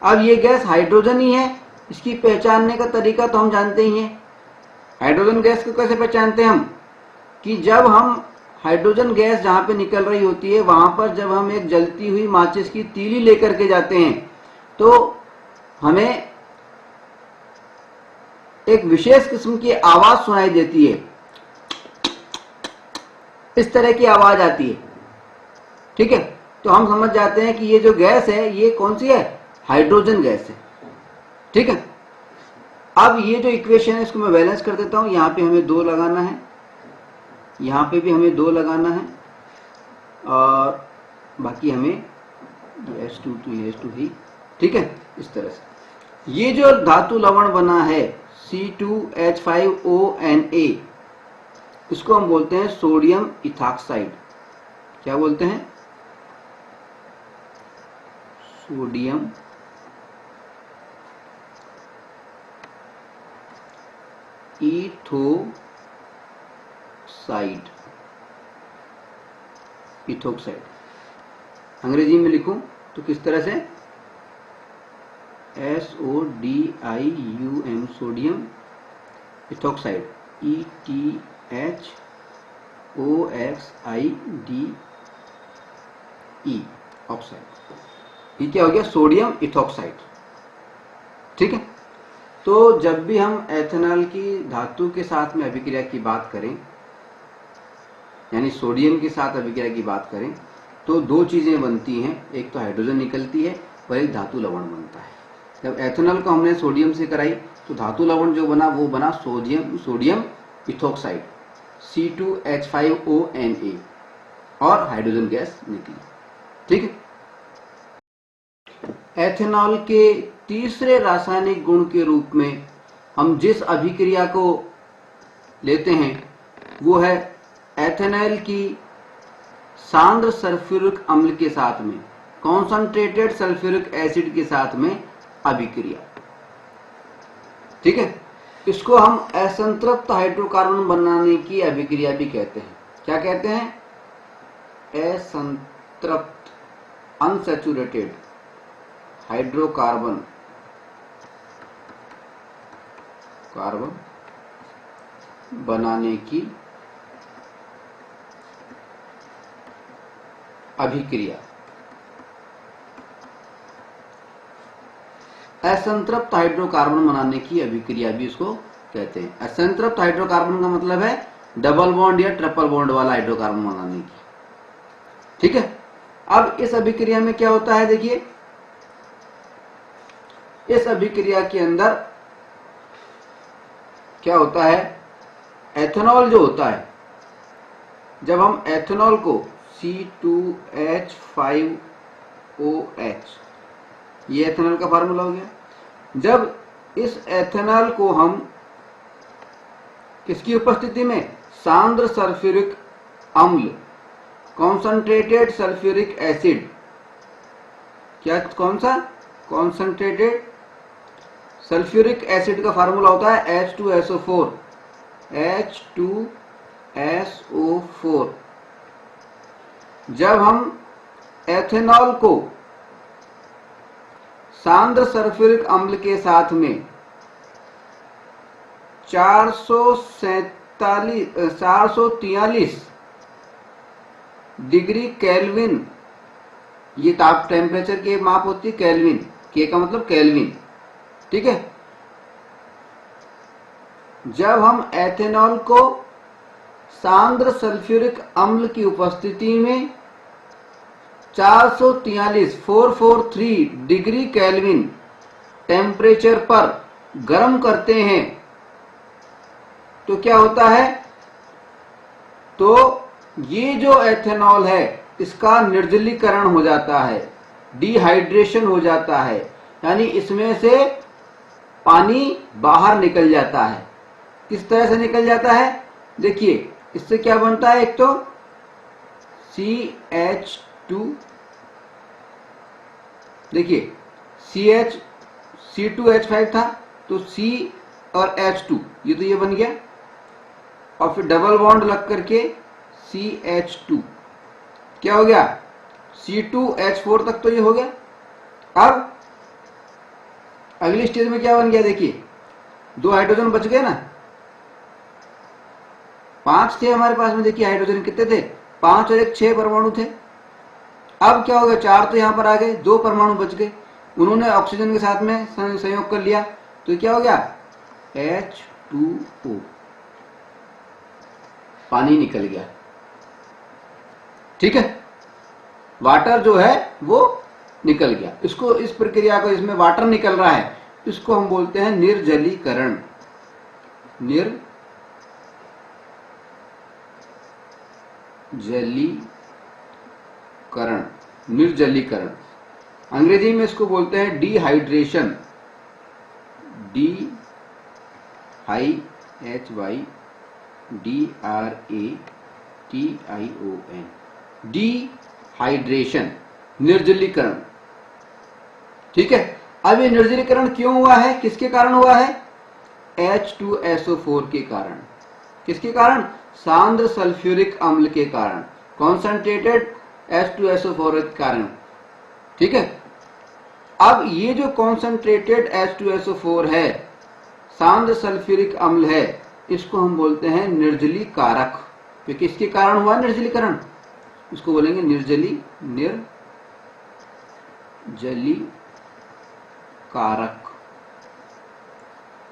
अब ये गैस हाइड्रोजन ही है, इसकी पहचानने का तरीका तो हम जानते ही हैं। हाइड्रोजन गैस को कैसे पहचानते हैं हम? कि जब हम हाइड्रोजन गैस जहां पे निकल रही होती है, वहां पर जब हम एक जलती हुई माचिस की तीली लेकर के जाते हैं तो हमें एक विशेष किस्म की आवाज सुनाई देती है, इस तरह की आवाज आती है। ठीक है, तो हम समझ जाते हैं कि ये जो गैस है ये कौन सी है? हाइड्रोजन गैस है। ठीक है, अब ये जो इक्वेशन है इसको मैं बैलेंस कर देता हूं। यहां पे हमें 2 लगाना है, यहां पे भी हमें 2 लगाना है, और बाकी हमें H2 to H2 ही। ठीक है, इस तरह से ये जो धातु लवण बना है C2H5ONA, इसको हम बोलते हैं सोडियम इथॉक्साइड। क्या बोलते हैं? Sodium ethoxide, ethoxide. अंग्रेजी में लिखूं तो किस तरह से? SODIUM, sodium ethoxide, ETHOXIDE, oxide. ये क्या हो गया? Sodium ethoxide. ठीक है, तो जब भी हम एथेनॉल की धातु के साथ में अभिक्रिया की बात करें, यानी सोडियम के साथ अभिक्रिया की बात करें, तो 2 चीजें बनती हैं, एक तो हाइड्रोजन निकलती है और एक धातु लवण बनता है। जब एथेनॉल को हमने सोडियम से कराई तो धातु लवण जो बना वो बना सोडियम इथोक्साइड, C2H5ONA, और हाइड्रोजन गैस निकली। ठीक है, एथेनॉल के तीसरे रासायनिक गुण के रूप में हम जिस अभिक्रिया को लेते हैं वो है एथेनॉल की सांद्र सल्फ्यूरिक अम्ल के साथ में, कॉन्संट्रेटेड सल्फ्यूरिक एसिड के साथ में अभिक्रिया। ठीक है, इसको हम असंतृप्त हाइड्रोकार्बन बनाने की अभिक्रिया भी कहते हैं। क्या कहते हैं? असंतृप्त, अनसैचुरेटेड हाइड्रोकार्बन बनाने की अभिक्रिया। असंतृप्त हाइड्रोकार्बन बनाने की अभिक्रिया भी इसको कहते हैं। असंतृप्त हाइड्रोकार्बन का मतलब है डबल बॉन्ड या ट्रिपल बॉन्ड वाला हाइड्रोकार्बन बनाने की। ठीक है, अब इस अभिक्रिया में क्या होता है? देखिए, इस अभिक्रिया के अंदर क्या होता है एथेनॉल जो होता है, जब हम एथेनॉल को C2H5OH, ये एथेनॉल का फार्मूला हो गया। जब इस एथेनॉल को हम किसकी उपस्थिति में, सांद्र सल्फ्यूरिक अम्ल, कॉन्संट्रेटेड सल्फ्यूरिक एसिड, क्या कौन सा, कॉन्संट्रेटेड सल्फ्यूरिक एसिड का फार्मूला होता है H2SO4, H2SO4। जब हम एथेनॉल को सांद्र सल्फ्यूरिक अम्ल के साथ में 443 डिग्री केल्विन, ये ताप टेम्परेचर की माप होती है केल्विन, के का मतलब केल्विन, ठीक है। जब हम एथेनॉल को सांद्र सल्फ्यूरिक अम्ल की उपस्थिति में 443 डिग्री केल्विन टेम्परेचर पर गर्म करते हैं तो क्या होता है, तो ये जो एथेनॉल है इसका निर्जलीकरण हो जाता है, डिहाइड्रेशन हो जाता है, यानी इसमें से पानी बाहर निकल जाता है। किस तरह से निकल जाता है, देखिए इससे क्या बनता है, एक तो CH2, देखिए C2H5 था तो C और H2, ये तो ये बन गया, और फिर डबल बॉन्ड लग करके CH2, क्या हो गया, C2H4 तक तो ये हो गया। अब अगली स्टेज में क्या बन गया, देखिए 2 हाइड्रोजन बच गए ना, 5 थे हमारे पास में, देखिए हाइड्रोजन कितने थे, 5 और 1 6 परमाणु थे। अब क्या हो गया, 4 तो यहां पर आ गए, 2 परमाणु बच गए, उन्होंने ऑक्सीजन के साथ में संयोग कर लिया, तो क्या हो गया, H2O, पानी निकल गया, ठीक है, वाटर जो है वो निकल गया। इसको, इस प्रक्रिया को, इसमें वाटर निकल रहा है, इसको हम बोलते हैं निर्जलीकरण, निर्जलीकरण। अंग्रेजी में इसको बोलते हैं डिहाइड्रेशन, DHYDRATION, डिहाइड्रेशन, निर्जलीकरण, ठीक है। अब ये निर्जलीकरण क्यों हुआ है, किसके कारण हुआ है, H2SO4 के कारण। किसके कारण, सांद्र सल्फ्यूरिक अम्ल के कारण, कॉन्संट्रेटेड H2SO4 के कारण, ठीक है। अब ये जो कॉन्संट्रेटेड H2SO4 है, सांद्र सल्फ्यूरिक अम्ल है, इसको हम बोलते हैं निर्जलीकारक। तो किसके कारण हुआ निर्जलीकरण, इसको बोलेंगे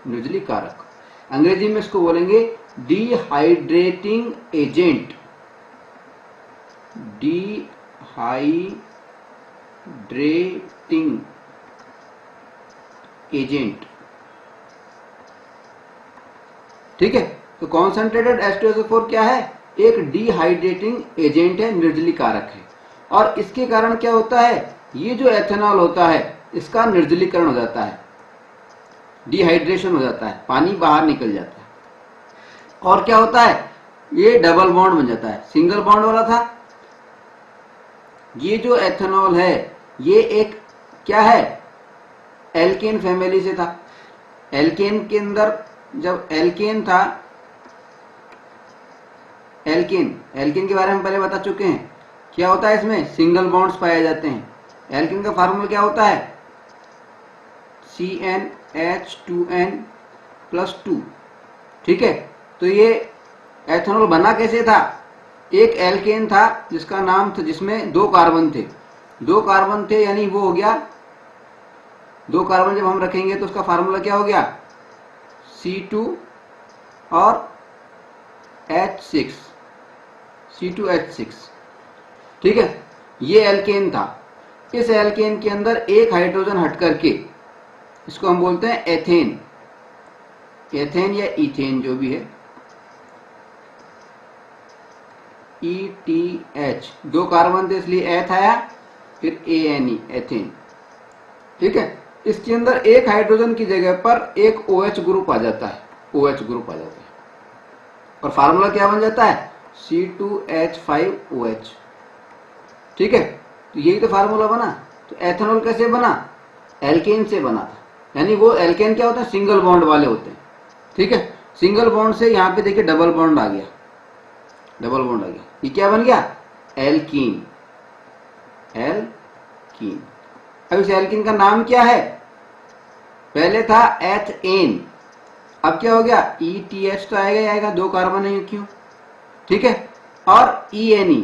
निर्जलीकारक। अंग्रेजी में इसको बोलेंगे डिहाइड्रेटिंग एजेंट, ठीक है। तो कॉन्सेंट्रेटेड H2SO4 क्या है, एक डिहाइड्रेटिंग एजेंट है, निर्जलीकारक है, और इसके कारण क्या होता है, ये जो एथेनॉल होता है इसका निर्जलीकरण हो जाता है, डिहाइड्रेशन हो जाता है, पानी बाहर निकल जाता है, और क्या होता है, ये डबल बॉन्ड बन जाता है, सिंगल बॉन्ड वाला था। ये जो एथेनॉल है ये एक क्या है, एल्केन फैमिली से था। एल्केन के अंदर जब एल्केन था, एल्केन के बारे में पहले बता चुके हैं, क्या होता है, इसमें सिंगल बॉन्ड्स पाए जाते हैं। एल्केन का फार्मूला क्या होता है, CnH2n+2, ठीक है। तो ये एथेनॉल बना कैसे था, एक एल्केन था जिसका नाम था, जिसमें 2 कार्बन थे, यानी वो हो गया 2 कार्बन जब हम रखेंगे तो उसका फार्मूला क्या हो गया, C2 और C2H6, ठीक है। ये एल्केन था, इस एल्केन के अंदर एक हाइड्रोजन हट करके इसको हम बोलते हैं एथेन या इथेन जो भी है, ETH, दो कार्बन थे इसलिए एथ आया, फिर ANE एथेन। ठीक है, इसके अंदर एक हाइड्रोजन की जगह पर एक OH ग्रुप आ जाता है, OH ग्रुप आ जाता है, और फार्मूला क्या बन जाता है, C2H5OH। ठीक है, तो यही तो फार्मूला बना। तो एथेनॉल कैसे बना, एल्केन से बना था, यानी वो एल्केन क्या होता है, सिंगल बॉन्ड वाले होते हैं। ठीक है, सिंगल बॉन्ड से यहाँ पे देखिए डबल बॉन्ड आ गया, डबल बॉन्ड आ गया, ये क्या बन गया, एल्कीन, एल्कीन। अब इस एल्कीन का नाम क्या है, पहले था एथेन, अब क्या हो गया, ETH तो आएगा ही आएगा, दो कार्बन है क्यों। ठीक है, और ENE,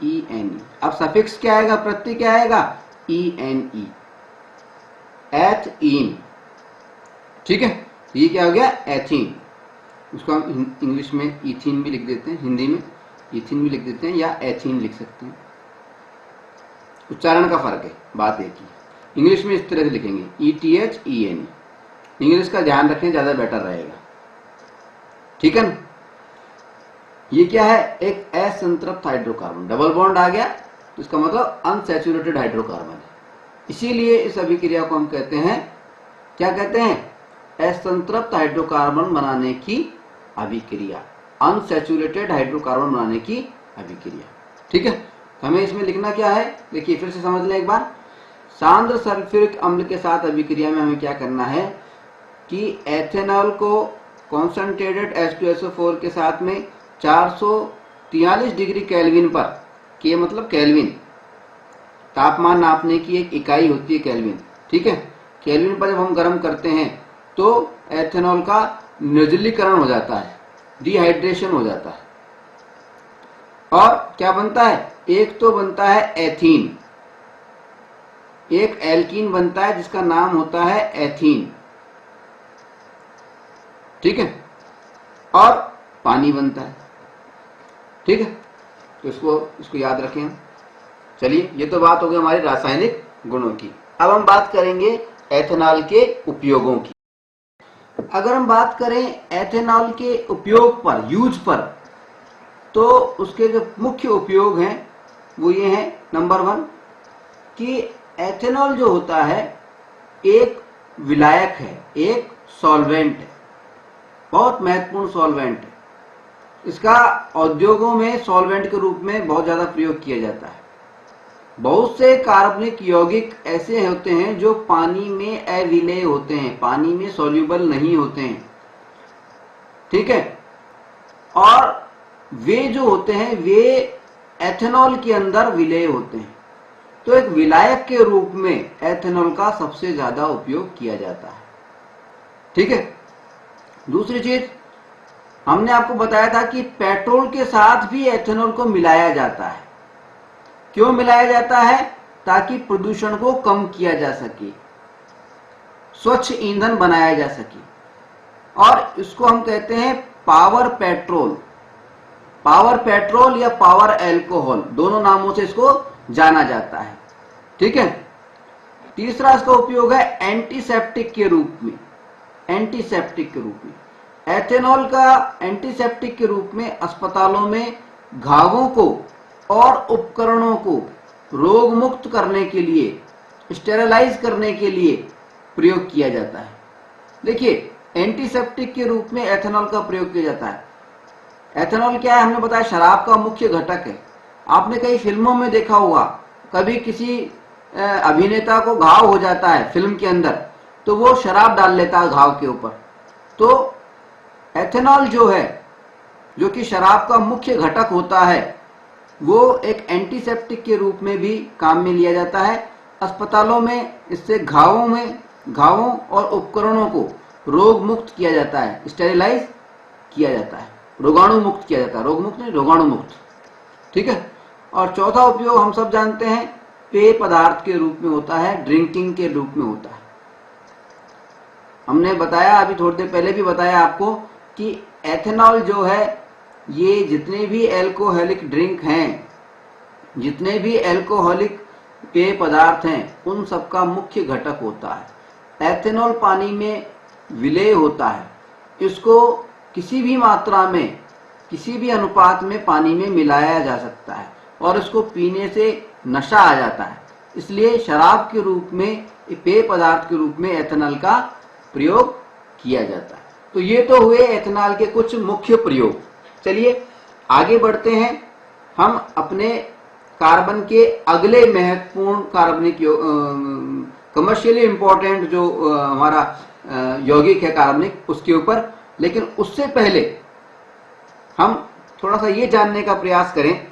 ENE, अब सफिक्स क्या आएगा, प्रत्यय क्या आएगा, ENE, एथीन। ठीक है, ये क्या हो गया, एथीन। उसको हम इंग्लिश में इथीन भी लिख देते हैं, हिंदी में इथीन भी लिख देते हैं, या एथीन लिख सकते हैं, उच्चारण का फर्क है, बात एक ही। इंग्लिश में इस तरह से लिखेंगे ETH ENE, इंग्लिश का ध्यान रखें, ज्यादा बेटर रहेगा। ठीक है ना, ये क्या है, एक असंतृप्त हाइड्रोकार्बन, डबल बॉन्ड आ गया तो इसका मतलब अनसैचुरेटेड हाइड्रोकार्बन है, इसीलिए इस अभिक्रिया को हम कहते हैं, क्या कहते हैं, असंतृप्त हाइड्रोकार्बन बनाने की अभिक्रिया, अनसैचुरेटेड हाइड्रोकार्बन बनाने की अभिक्रिया। ठीक है, हमें इसमें लिखना क्या है, देखिए फिर से समझ लें एक बार। सांद्र सल्फ्यूरिक अम्ल के साथ अभिक्रिया में हमें क्या करना है कि एथेनॉल को कॉन्सेंट्रेटेड H2SO4 के साथ में 443 डिग्री केल्विन पर, के मतलब केल्विन, तापमान नापने की एक इकाई होती है केल्विन। ठीक है, केल्विन पर जब हम गर्म करते हैं तो एथेनॉल का निर्जलीकरण हो जाता है, डिहाइड्रेशन हो जाता है, और क्या बनता है, एक तो बनता है एथीन, एक एल्कीन बनता है जिसका नाम होता है एथीन। ठीक है, और पानी बनता है। ठीक है, तो इसको याद रखें हम। चलिए, ये तो बात हो गई हमारी रासायनिक गुणों की। अब हम बात करेंगे एथेनॉल के उपयोगों की। अगर हम बात करें एथेनॉल के उपयोग पर, यूज पर, तो उसके जो मुख्य उपयोग हैं वो ये हैं, नंबर 1 कि एथेनॉल जो होता है एक विलायक है, एक सॉल्वेंट है, बहुत महत्वपूर्ण सॉल्वेंट है। इसका औद्योगों में सॉल्वेंट के रूप में बहुत ज्यादा प्रयोग किया जाता है। बहुत से कार्बनिक यौगिक ऐसे होते हैं जो पानी में अविलेय होते हैं, पानी में सॉल्यूबल नहीं होते हैं। ठीक है, और वे जो होते हैं वे एथेनॉल के अंदर विलेय होते हैं, तो एक विलायक के रूप में एथेनॉल का सबसे ज्यादा उपयोग किया जाता है। ठीक है, दूसरी चीज हमने आपको बताया था कि पेट्रोल के साथ भी एथेनॉल को मिलाया जाता है। क्यों मिलाया जाता है, ताकि प्रदूषण को कम किया जा सके, स्वच्छ ईंधन बनाया जा सके, और इसको हम कहते हैं पावर पेट्रोल, पावर पेट्रोल या पावर अल्कोहल, दोनों नामों से इसको जाना जाता है। ठीक है, तीसरा इसका उपयोग है एंटीसेप्टिक के रूप में, एंटीसेप्टिक के रूप में। एथेनॉल का एंटीसेप्टिक के रूप में अस्पतालों में घावों को और उपकरणों को रोग मुक्त करने के लिए, स्टेरलाइज करने के लिए प्रयोग किया जाता है। देखिए, एंटीसेप्टिक के रूप में एथेनॉल का प्रयोग किया जाता है। एथेनॉल क्या है, हमने बताया शराब का मुख्य घटक है। आपने कई फिल्मों में देखा होगा, कभी किसी अभिनेता को घाव हो जाता है फिल्म के अंदर, तो वो शराब डाल लेता है घाव के ऊपर। तो एथेनॉल जो है, जो कि शराब का मुख्य घटक होता है, वो एक एंटीसेप्टिक के रूप में भी काम में लिया जाता है। अस्पतालों में इससे घावों और उपकरणों को रोग मुक्त किया जाता है, स्टेरिलाइज किया जाता है, रोगाणु मुक्त किया जाता है, रोग मुक्त नहीं, रोगाणु मुक्त। ठीक है, और चौथा उपयोग हम सब जानते हैं, पेय पदार्थ के रूप में होता है, ड्रिंकिंग के रूप में होता है। हमने बताया, अभी थोड़ी देर पहले भी बताया आपको कि एथेनॉल जो है, ये जितने भी एल्कोहलिक ड्रिंक हैं, जितने भी एल्कोहलिक पेय पदार्थ हैं, उन सबका मुख्य घटक होता है। एथेनॉल पानी में विलेय होता है, इसको किसी भी मात्रा में किसी भी अनुपात में पानी में मिलाया जा सकता है और इसको पीने से नशा आ जाता है। इसलिए शराब के रूप में, पेय पदार्थ के रूप में एथेनॉल का प्रयोग किया जाता है। तो ये तो हुए एथेनॉल के कुछ मुख्य प्रयोग। चलिए आगे बढ़ते हैं। हम अपने कार्बन के अगले महत्वपूर्ण कार्बनिक कमर्शियली इंपॉर्टेंट जो हमारा यौगिक है कार्बनिक, उसके ऊपर। लेकिन उससे पहले हम थोड़ा सा ये जानने का प्रयास करें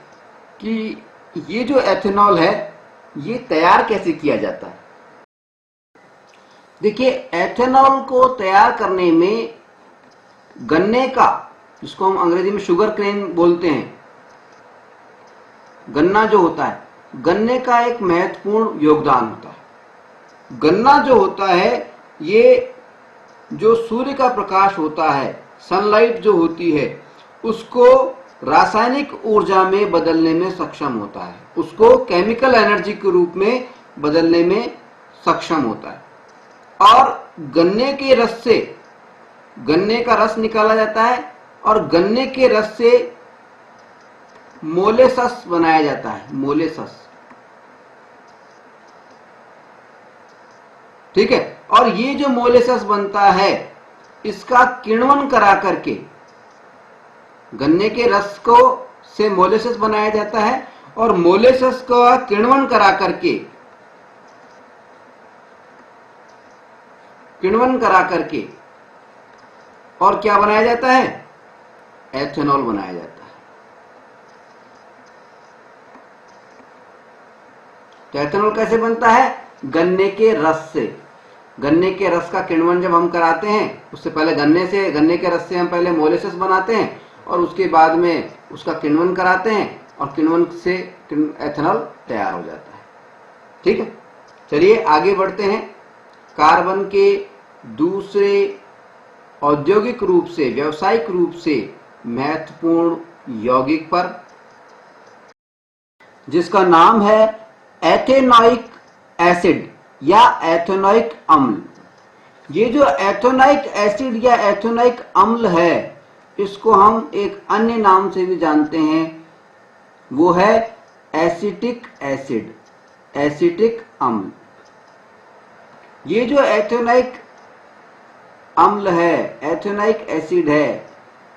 कि ये जो एथेनॉल है ये तैयार कैसे किया जाता है। देखिए, एथेनॉल को तैयार करने में गन्ने का, जिसको हम अंग्रेजी में शुगर केन बोलते हैं, गन्ना जो होता है, गन्ने का एक महत्वपूर्ण योगदान होता है। गन्ना जो होता है, ये जो सूर्य का प्रकाश होता है, सनलाइट जो होती है, उसको रासायनिक ऊर्जा में बदलने में सक्षम होता है, उसको केमिकल एनर्जी के रूप में बदलने में सक्षम होता है। और गन्ने के रस से, गन्ने का रस निकाला जाता है और गन्ने के रस से मोलेसस बनाया जाता है, मोलेसस। ठीक है। और ये जो मोलेसस बनता है, इसका किण्वन करा करके गन्ने के रस को से मोलेसस बनाया जाता है और मोलेसस का किण्वन करा करके और क्या बनाया जाता है, एथेनॉल बनाया जाता है। तो एथेनॉल कैसे बनता है, गन्ने के रस से। गन्ने के रस का किण्वन जब हम कराते हैं, उससे पहले गन्ने के रस से हम पहले मोलेसस बनाते हैं और उसके बाद में उसका किण्वन कराते हैं और किण्वन से एथेनॉल तैयार हो जाता है। ठीक है। चलिए आगे बढ़ते हैं। कार्बन के दूसरे औद्योगिक रूप से, व्यावसायिक रूप से महत्वपूर्ण यौगिक पर, जिसका नाम है एथेनोइक एसिड या एथेनोइक अम्ल। ये जो एथेनोइक एसिड या एथेनोइक अम्ल है, इसको हम एक अन्य नाम से भी जानते हैं, वो है एसिटिक एसिड, एसिटिक अम्ल। ये जो एथेनोइक अम्ल है, एथेनोइक एसिड है,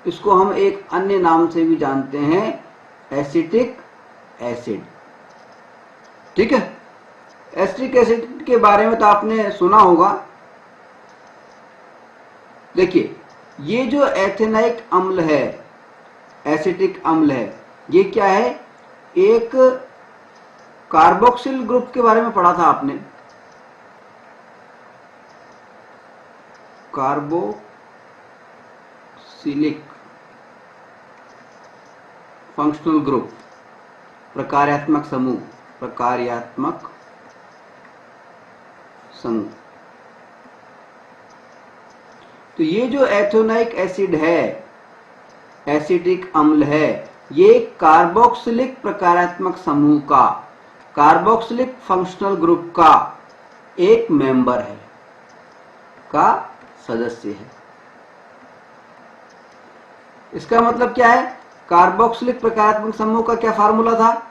इसको हम एक अन्य नाम से भी जानते हैं, एसिटिक एसिड। ठीक है। एसिटिक एसिड के बारे में तो आपने सुना होगा। देखिए, ये जो एथेनोइक अम्ल है, एसिटिक अम्ल है, ये क्या है, एक कार्बोक्सिल ग्रुप के बारे में पढ़ा था आपने, कार्बोक्सिलिक फंक्शनल ग्रुप, प्रकार्यात्मक समूह, प्रकार्यात्मक समूह। तो ये जो एथेनोइक एसिड है, एसिटिक अम्ल है, ये कार्बोक्सिलिक प्रकारात्मक समूह का, कार्बोक्सिलिक फंक्शनल ग्रुप का एक मेंबर है, का सदस्य है। इसका मतलब क्या है, कार्बोक्सिलिक प्रकारात्मक समूह का क्या फार्मूला था,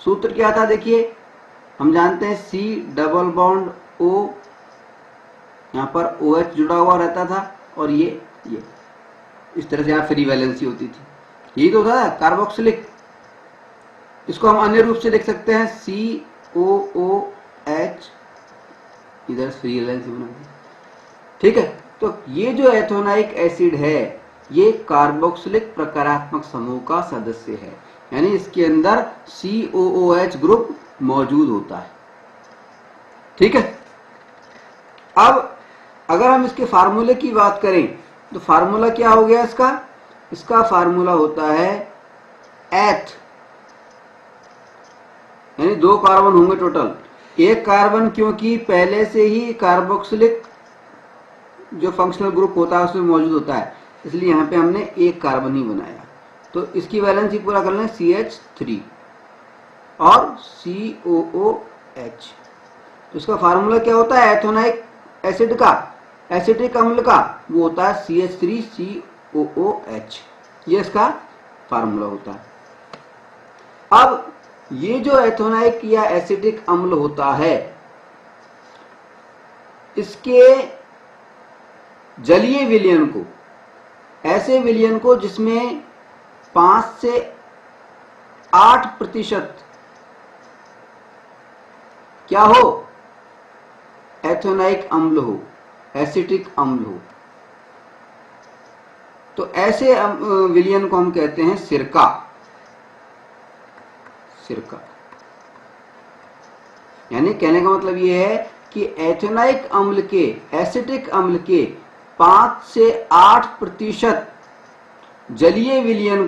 सूत्र क्या था। देखिए, हम जानते हैं C डबल बॉन्ड O, यहां पर OH जुड़ा हुआ रहता था और ये इस तरह से यहां फ्री वैलेंसी होती थी, यही तो होता है कार्बोक्सिलिक। इसको हम अन्य रूप से लिख सकते हैं COOH, इधर फ्री वैलेंसी बना दी। ठीक है। तो ये जो एथेनोइक एसिड है, ये कार्बोक्सिलिक प्रकारात्मक समूह का सदस्य है, यानी इसके अंदर COOH ग्रुप मौजूद होता है। ठीक है। अब अगर हम इसके फार्मूले की बात करें, तो फार्मूला क्या हो गया इसका फार्मूला होता है एथ, यानी 2 कार्बन होंगे टोटल। एक कार्बन क्योंकि पहले से ही कार्बोक्सिलिक जो फंक्शनल ग्रुप होता है उसमें मौजूद होता है, इसलिए यहां पे हमने एक कार्बन ही बनाया। तो इसकी वैलेंसी पूरा कर लें, CH3 और COOH। तो इसका फार्मूला क्या होता है एथेनोइक एसिड का, एसिटिक अम्ल का, वो होता है CH3COOH। ये इसका फार्मूला होता है। अब ये जो एथेनोइक या एसिटिक अम्ल होता है, इसके जलीय विलयन को, ऐसे विलयन को जिसमें 5 से 8% क्या हो, एथेनोइक अम्ल हो, एसिटिक अम्ल हो, तो ऐसे विलयन को हम कहते हैं सिरका। सिरका यानी कहने का मतलब यह है कि एथेनोइक अम्ल के, एसिटिक अम्ल के 5 से 8% जलीय विलयन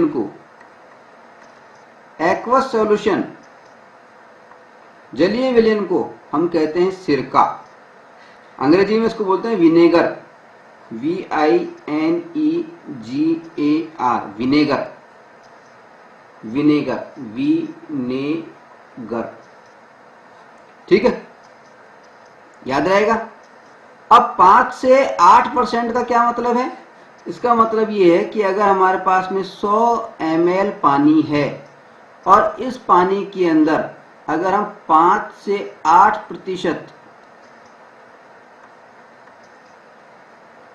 को एक्वस सॉल्यूशन, जलीय विलयन को हम कहते हैं सिरका। अंग्रेजी में इसको बोलते हैं vinegar, VINEGAR, vinegar, vinegar, vinegar. ठीक है, याद रहेगा। अब 5 से 8% का क्या मतलब है? इसका मतलब ये है कि अगर हमारे पास में 100 ml पानी है और इस पानी के अंदर अगर हम 5 से 8%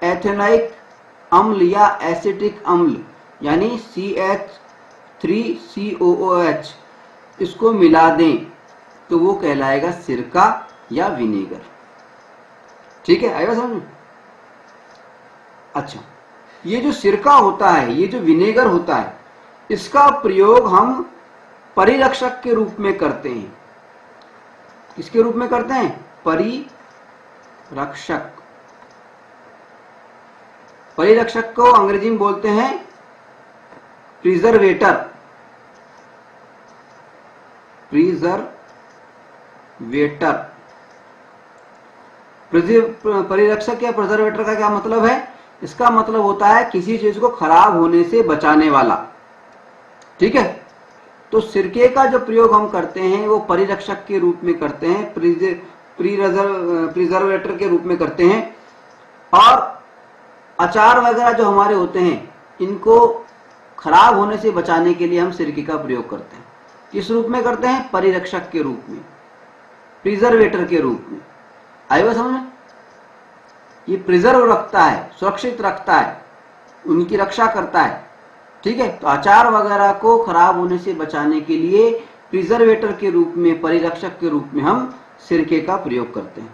एथेनोइक अम्ल या एसिटिक अम्ल यानी CH3COOH इसको मिला दें तो वो कहलाएगा सिरका या विनेगर। ठीक है, आएगा समझ में? अच्छा, ये जो सिरका होता है, ये जो विनेगर होता है, इसका प्रयोग हम परिरक्षक के रूप में करते हैं। किसके रूप में करते हैं? परिरक्षक। परिरक्षक को अंग्रेजी में बोलते हैं प्रिजर्वेटर। प्रिजर्वेटर, परिरक्षक या प्रिजर्वेटर का क्या मतलब है? इसका मतलब होता है किसी चीज को खराब होने से बचाने वाला। ठीक है, तो सिरके का जो प्रयोग हम करते हैं वो परिरक्षक के रूप में करते हैं, प्रिजर्वेटर के रूप में करते हैं। और अचार वगैरह जो हमारे होते हैं, इनको खराब होने से बचाने के लिए हम सिरके का प्रयोग करते हैं। किस रूप में करते हैं? परिरक्षक के रूप में, प्रिजर्वेटर के रूप में। आएगा समझ में? ये प्रिजर्व रखता है, सुरक्षित रखता है, उनकी रक्षा करता है। ठीक है, तो अचार वगैरह को खराब होने से बचाने के लिए प्रिजर्वेटर के रूप में, परिरक्षक के रूप में हम सिरके का प्रयोग करते हैं।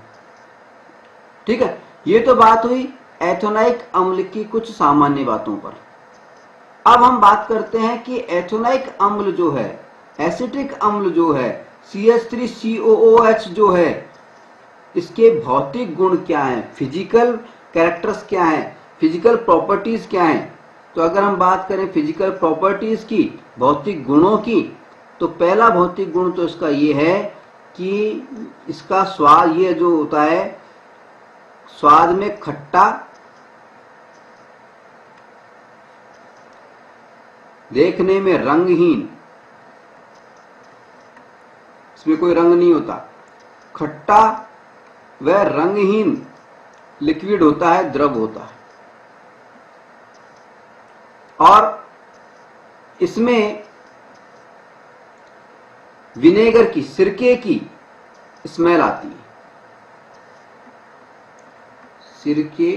ठीक है, ये तो बात हुई एथेनोइक अम्ल की कुछ सामान्य बातों पर। अब हम बात करते हैं कि एथेनोइक अम्ल जो है, एसिटिक अम्ल जो है, CH3COOH जो है, इसके भौतिक गुण क्या हैं, फिजिकल कैरेक्टर्स क्या हैं, फिजिकल प्रॉपर्टीज क्या हैं। तो अगर हम बात करें फिजिकल प्रॉपर्टीज की, भौतिक गुणों की, तो पहला भौतिक गुण तो इसका ये है कि इसका स्वाद, ये जो होता है स्वाद में खट्टा, देखने में रंगहीन, इसमें कोई रंग नहीं होता, खट्टा व रंगहीन लिक्विड होता है, द्रव होता है। और इसमें विनेगर की, सिरके की स्मेल आती है, सिरके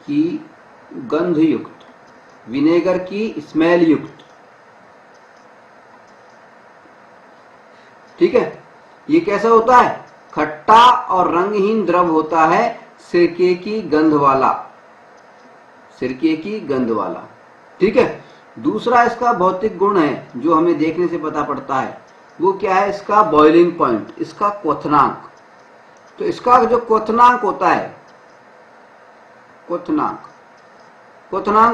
की गंध युक्त, विनेगर की स्मेल युक्त। ठीक है, ये कैसा होता है? खट्टा और रंगहीन द्रव होता है, सिरके की गंध वाला, सिरके की गंध वाला। ठीक है, दूसरा इसका भौतिक गुण है जो हमें देखने से पता पड़ता है, वो क्या है? इसका बॉइलिंग पॉइंट, इसका क्वथनांक। तो इसका जो क्वथनांक होता है, क्वथनांक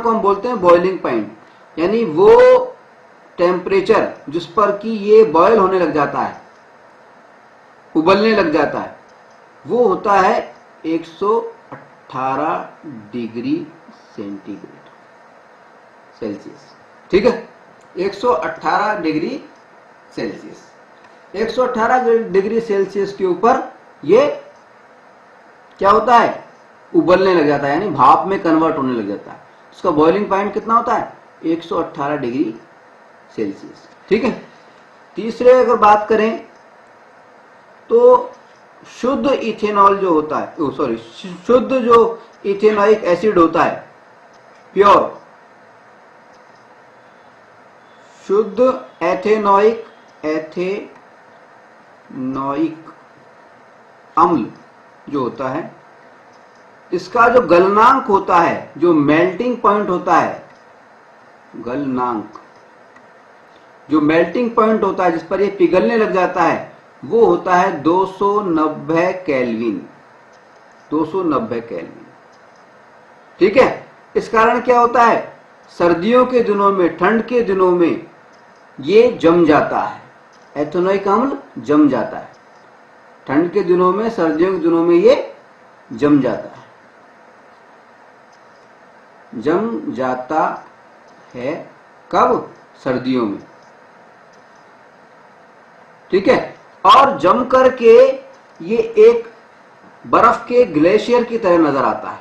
को हम बोलते हैं बॉइलिंग पॉइंट, यानी वो टेम्परेचर जिस पर कि ये बॉयल होने लग जाता है, उबलने लग जाता है, वो होता है 118 डिग्री सेल्सियस। ठीक है, 118 डिग्री सेल्सियस, 118 डिग्री सेल्सियस के ऊपर ये क्या होता है? उबलने लग जाता है, यानी भाप में कन्वर्ट होने लग जाता है। उसका बॉइलिंग पॉइंट कितना होता है 118 डिग्री सेल्सियस। ठीक है। तीसरे अगर बात करें तो शुद्ध इथेनॉल जो होता है, सॉरी, शुद्ध जो इथेनोइक एसिड होता है, प्योर शुद्ध एथेनोइक अम्ल जो होता है, इसका जो गलनांक होता है, जो मेल्टिंग पॉइंट होता है, गलनांक, जो मेल्टिंग पॉइंट होता है जिस पर ये पिघलने लग जाता है, वो होता है 290 केल्विन। 290 केल्विन। ठीक है। इस कारण क्या होता है, सर्दियों के दिनों में, ठंड के दिनों में ये जम जाता है, एथेनोइक अम्ल जम जाता है। ठंड के दिनों में, सर्दियों के दिनों में ये जम जाता है, जम जाता है। कब? सर्दियों में। ठीक है। और जम करके ये एक बर्फ के ग्लेशियर की तरह नजर आता है।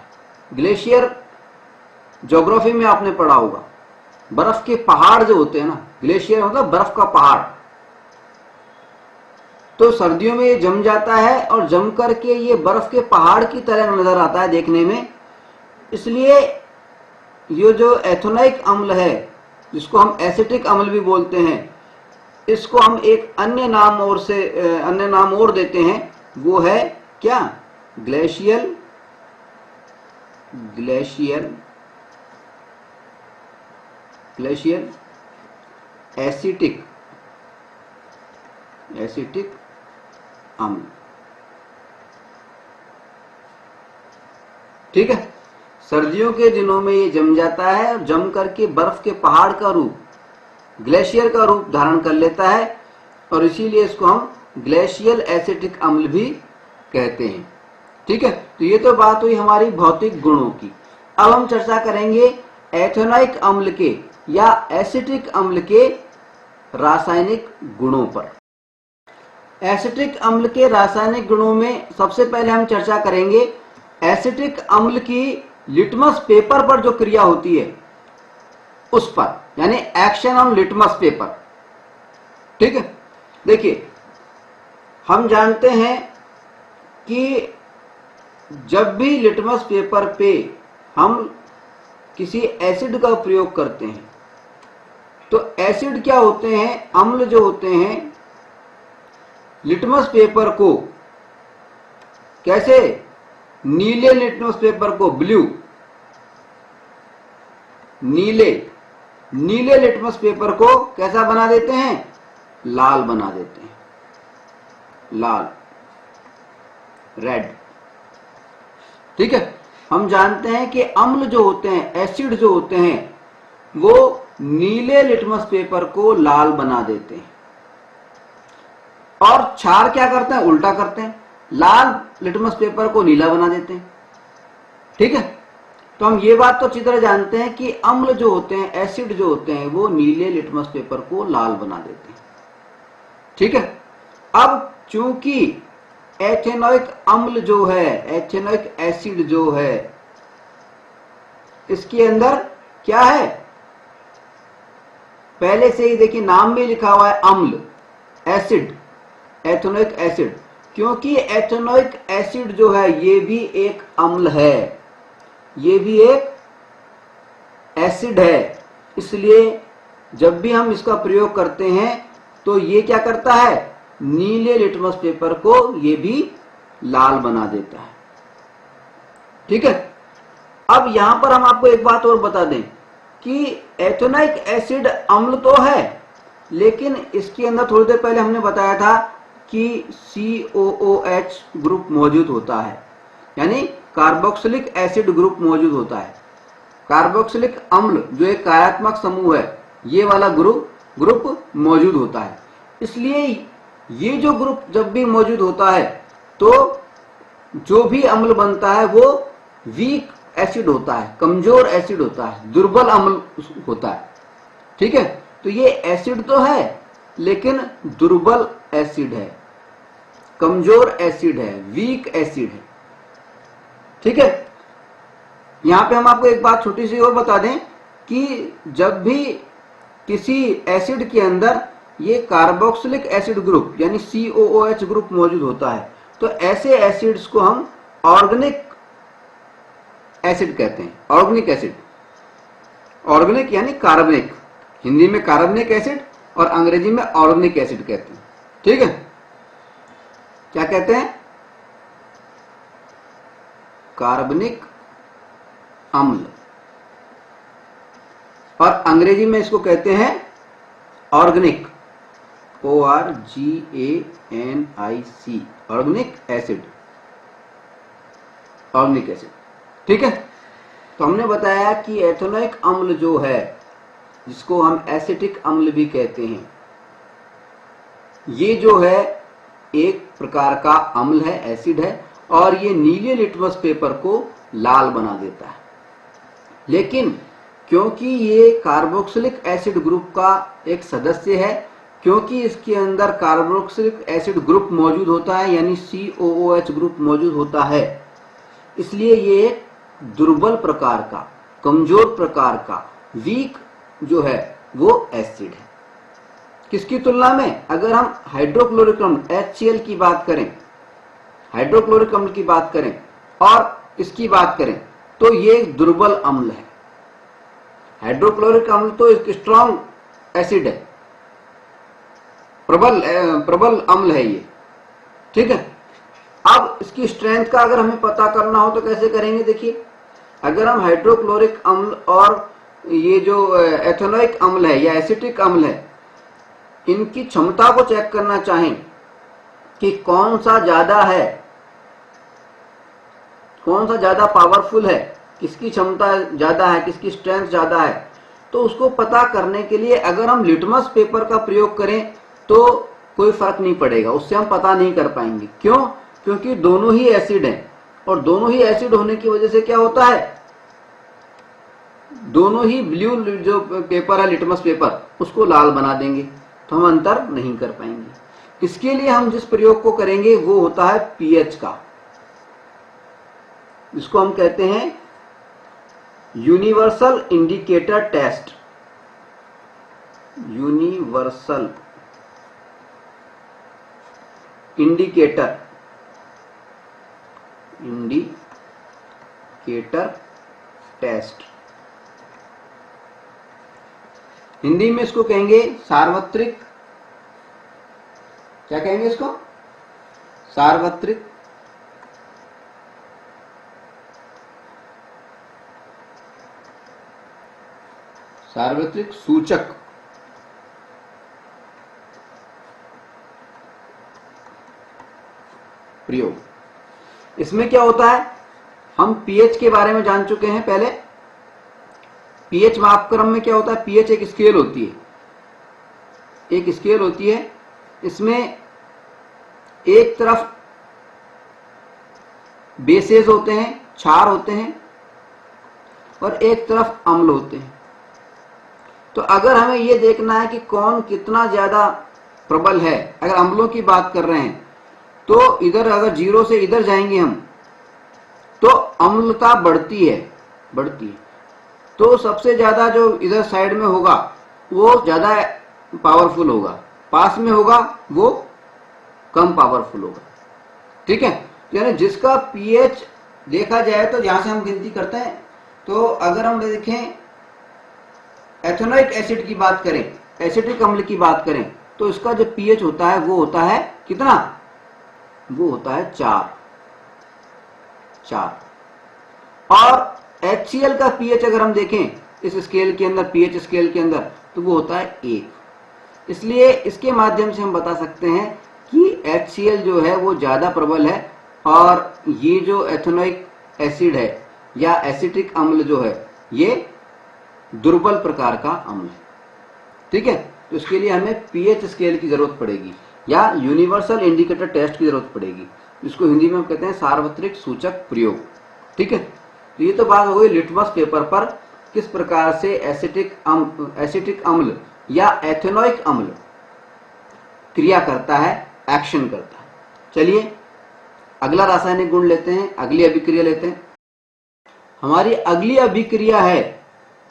ग्लेशियर ज्योग्राफी में आपने पढ़ा होगा, बर्फ के पहाड़ जो होते हैं ना, ग्लेशियर मतलब बर्फ का पहाड़। तो सर्दियों में ये जम जाता है और जम करके ये बर्फ के पहाड़ की तरह नजर आता है देखने में। इसलिए ये जो एथेनोइक अम्ल है, जिसको हम एसिटिक अम्ल भी बोलते हैं, इसको हम एक अन्य नाम और देते हैं, वो है क्या? ग्लेशियल एसिटिक अम्ल। ठीक है। सर्दियों के दिनों में ये जम जाता है और जम करके बर्फ के पहाड़ का रूप, ग्लेशियर का रूप धारण कर लेता है, और इसीलिए इसको हम ग्लेशियल एसिटिक अम्ल भी कहते हैं। ठीक है। तो ये तो बात हुई हमारी भौतिक गुणों की। अब हम चर्चा करेंगे एथेनोइक अम्ल के या एसिटिक अम्ल के रासायनिक गुणों पर। एसिटिक अम्ल के रासायनिक गुणों में सबसे पहले हम चर्चा करेंगे एसिटिक अम्ल की लिटमस पेपर पर जो क्रिया होती है उस पर, यानी एक्शन ऑन लिटमस पेपर। ठीक है। देखिए, हम जानते हैं कि जब भी लिटमस पेपर पे हम किसी एसिड का प्रयोग करते हैं तो एसिड क्या होते हैं, अम्ल जो होते हैं, लिटमस पेपर को कैसे, नीले लिटमस पेपर को, ब्लू, नीले लिटमस पेपर को कैसा बना देते हैं, लाल बना देते हैं, लाल, रेड। ठीक है। हम जानते हैं कि अम्ल जो होते हैं, एसिड जो होते हैं, वो नीले लिटमस पेपर को लाल बना देते हैं, और क्षार क्या करते हैं, उल्टा करते हैं, लाल लिटमस पेपर को नीला बना देते हैं। ठीक है। तो हम ये बात तो अच्छी तरह जानते हैं कि अम्ल जो होते हैं, एसिड जो होते हैं, वो नीले लिटमस पेपर को लाल बना देते हैं। ठीक है। अब चूंकि एथेनोइक अम्ल जो है, एथेनोइक एसिड जो है, इसके अंदर क्या है, पहले से ही देखिए नाम में लिखा हुआ है अम्ल, एसिड, एथेनोइक एसिड। क्योंकि एथेनोइक एसिड जो है ये भी एक अम्ल है, ये भी एक एसिड है, इसलिए जब भी हम इसका प्रयोग करते हैं तो ये क्या करता है, नीले लिटमस पेपर को ये भी लाल बना देता है। ठीक है। अब यहां पर हम आपको एक बात और बता दें कि एथेनोइक एसिड अम्ल तो है, लेकिन इसके अंदर थोड़ी देर पहले हमने बताया था कि COOH ग्रुप मौजूद होता है, यानी कार्बोक्सिलिक एसिड ग्रुप मौजूद होता है। कार्बोक्सिलिक अम्ल जो एक कार्यात्मक समूह है, ये वाला ग्रुप मौजूद होता है। इसलिए ये जो ग्रुप जब भी मौजूद होता है तो जो भी अम्ल बनता है वो वीक एसिड होता है, कमजोर एसिड होता है, दुर्बल अम्ल होता है। ठीक है। तो ये एसिड तो है लेकिन दुर्बल एसिड है, कमजोर एसिड है, वीक एसिड है। ठीक है। यहां पे हम आपको एक बात छोटी सी और बता दें कि जब भी किसी एसिड के अंदर ये कार्बोक्सिलिक एसिड ग्रुप यानी COOH ग्रुप मौजूद होता है तो ऐसे एसिड्स को हम ऑर्गेनिक एसिड कहते हैं। ऑर्गेनिक एसिड, ऑर्गेनिक यानी कार्बनिक, हिंदी में कार्बनिक एसिड और अंग्रेजी में ऑर्गेनिक एसिड कहते हैं। ठीक है, क्या कहते हैं? कार्बनिक अम्ल, और अंग्रेजी में इसको कहते हैं organic, ORGANIC, organic acid, organic acid. ठीक है, तो हमने बताया कि एथेनोइक अम्ल जो है, जिसको हम एसिटिक अम्ल भी कहते हैं, ये जो है एक प्रकार का अम्ल है, एसिड है, और ये नीले लिटमस पेपर को लाल बना देता है। लेकिन क्योंकि ये कार्बोक्सिलिक एसिड ग्रुप का एक सदस्य है, क्योंकि इसके अंदर कार्बोक्सिलिक एसिड ग्रुप मौजूद होता है यानी COOH ग्रुप मौजूद होता है, इसलिए ये एक दुर्बल प्रकार का, कमजोर प्रकार का, वीक जो है वो एसिड है। किसकी तुलना में? अगर हम हाइड्रोक्लोरिक अम्ल HCl की बात करें, हाइड्रोक्लोरिक अम्ल की बात करें और इसकी बात करें तो ये एक दुर्बल अम्ल है। हाइड्रोक्लोरिक अम्ल तो एक स्ट्रॉन्ग एसिड है, प्रबल अम्ल है ये। ठीक है, अब इसकी स्ट्रेंथ का अगर हमें पता करना हो तो कैसे करेंगे? देखिए, अगर हम हाइड्रोक्लोरिक अम्ल और ये जो एथेनोइक अम्ल है या एसिटिक अम्ल है, इनकी क्षमता को चेक करना चाहें कि कौन सा ज्यादा है, कौन सा ज्यादा पावरफुल है, किसकी क्षमता ज्यादा है, किसकी स्ट्रेंथ ज्यादा है, तो उसको पता करने के लिए अगर हम लिटमस पेपर का प्रयोग करें तो कोई फर्क नहीं पड़ेगा, उससे हम पता नहीं कर पाएंगे। क्यों? क्योंकि दोनों ही एसिड हैं, और दोनों ही एसिड होने की वजह से क्या होता है, दोनों ही ब्लू जो पेपर है लिटमस पेपर, उसको लाल बना देंगे, तो हम अंतर नहीं कर पाएंगे। इसके लिए हम जिस प्रयोग को करेंगे वो होता है पीएच का, जिसको हम कहते हैं universal indicator test. Universal indicator test, Hindi में इसको कहेंगे सार्वत्रिक, क्या कहेंगे इसको? सार्वत्रिक सूचक प्रयोग। इसमें क्या होता है, हम पीएच के बारे में जान चुके हैं पहले। पीएच मापक्रम में क्या होता है, पीएच एक स्केल होती है, एक स्केल होती है। इसमें एक तरफ बेसेस होते हैं, क्षार होते हैं, और एक तरफ अम्ल होते हैं। तो अगर हमें यह देखना है कि कौन कितना ज्यादा प्रबल है, अगर अम्लों की बात कर रहे हैं तो इधर अगर 0 से इधर जाएंगे हम तो अम्लता बढ़ती है। तो सबसे ज्यादा जो इधर साइड में होगा वो ज्यादा पावरफुल होगा, पास में होगा वो कम पावरफुल होगा। ठीक है, यानी जिसका पीएच देखा जाए तो यहां से हम गिनती करते हैं। तो अगर हम देखें एथेनोइक एसिड की बात करें, एसिटिक अम्ल की बात करें, तो इसका जो पीएच होता है वो होता है कितना? वो होता है 4। और HCl का पीएच अगर हम देखें इस स्केल के अंदर, पीएच स्केल के अंदर, तो वो होता है 1। इसलिए इसके माध्यम से हम बता सकते हैं कि HCl जो है वो ज्यादा प्रबल है, और ये जो एथेनोइक एसिड है या एसिटिक अम्ल जो है ये दुर्बल प्रकार का अम्ल है। ठीक है, तो इसके लिए हमें पीएच स्केल की जरूरत पड़ेगी या यूनिवर्सल इंडिकेटर टेस्ट की जरूरत पड़ेगी, जिसको हिंदी में हम कहते हैं सार्वत्रिक सूचक प्रयोग। ठीक है, तो ये तो बात हो गई लिटमस पेपर पर किस प्रकार से एसिटिक अम्ल या एथेनोइक अम्ल क्रिया करता है, एक्शन करता है। चलिए अगला रासायनिक गुण लेते हैं, अगली अभिक्रिया लेते हैं। हमारी अगली अभिक्रिया है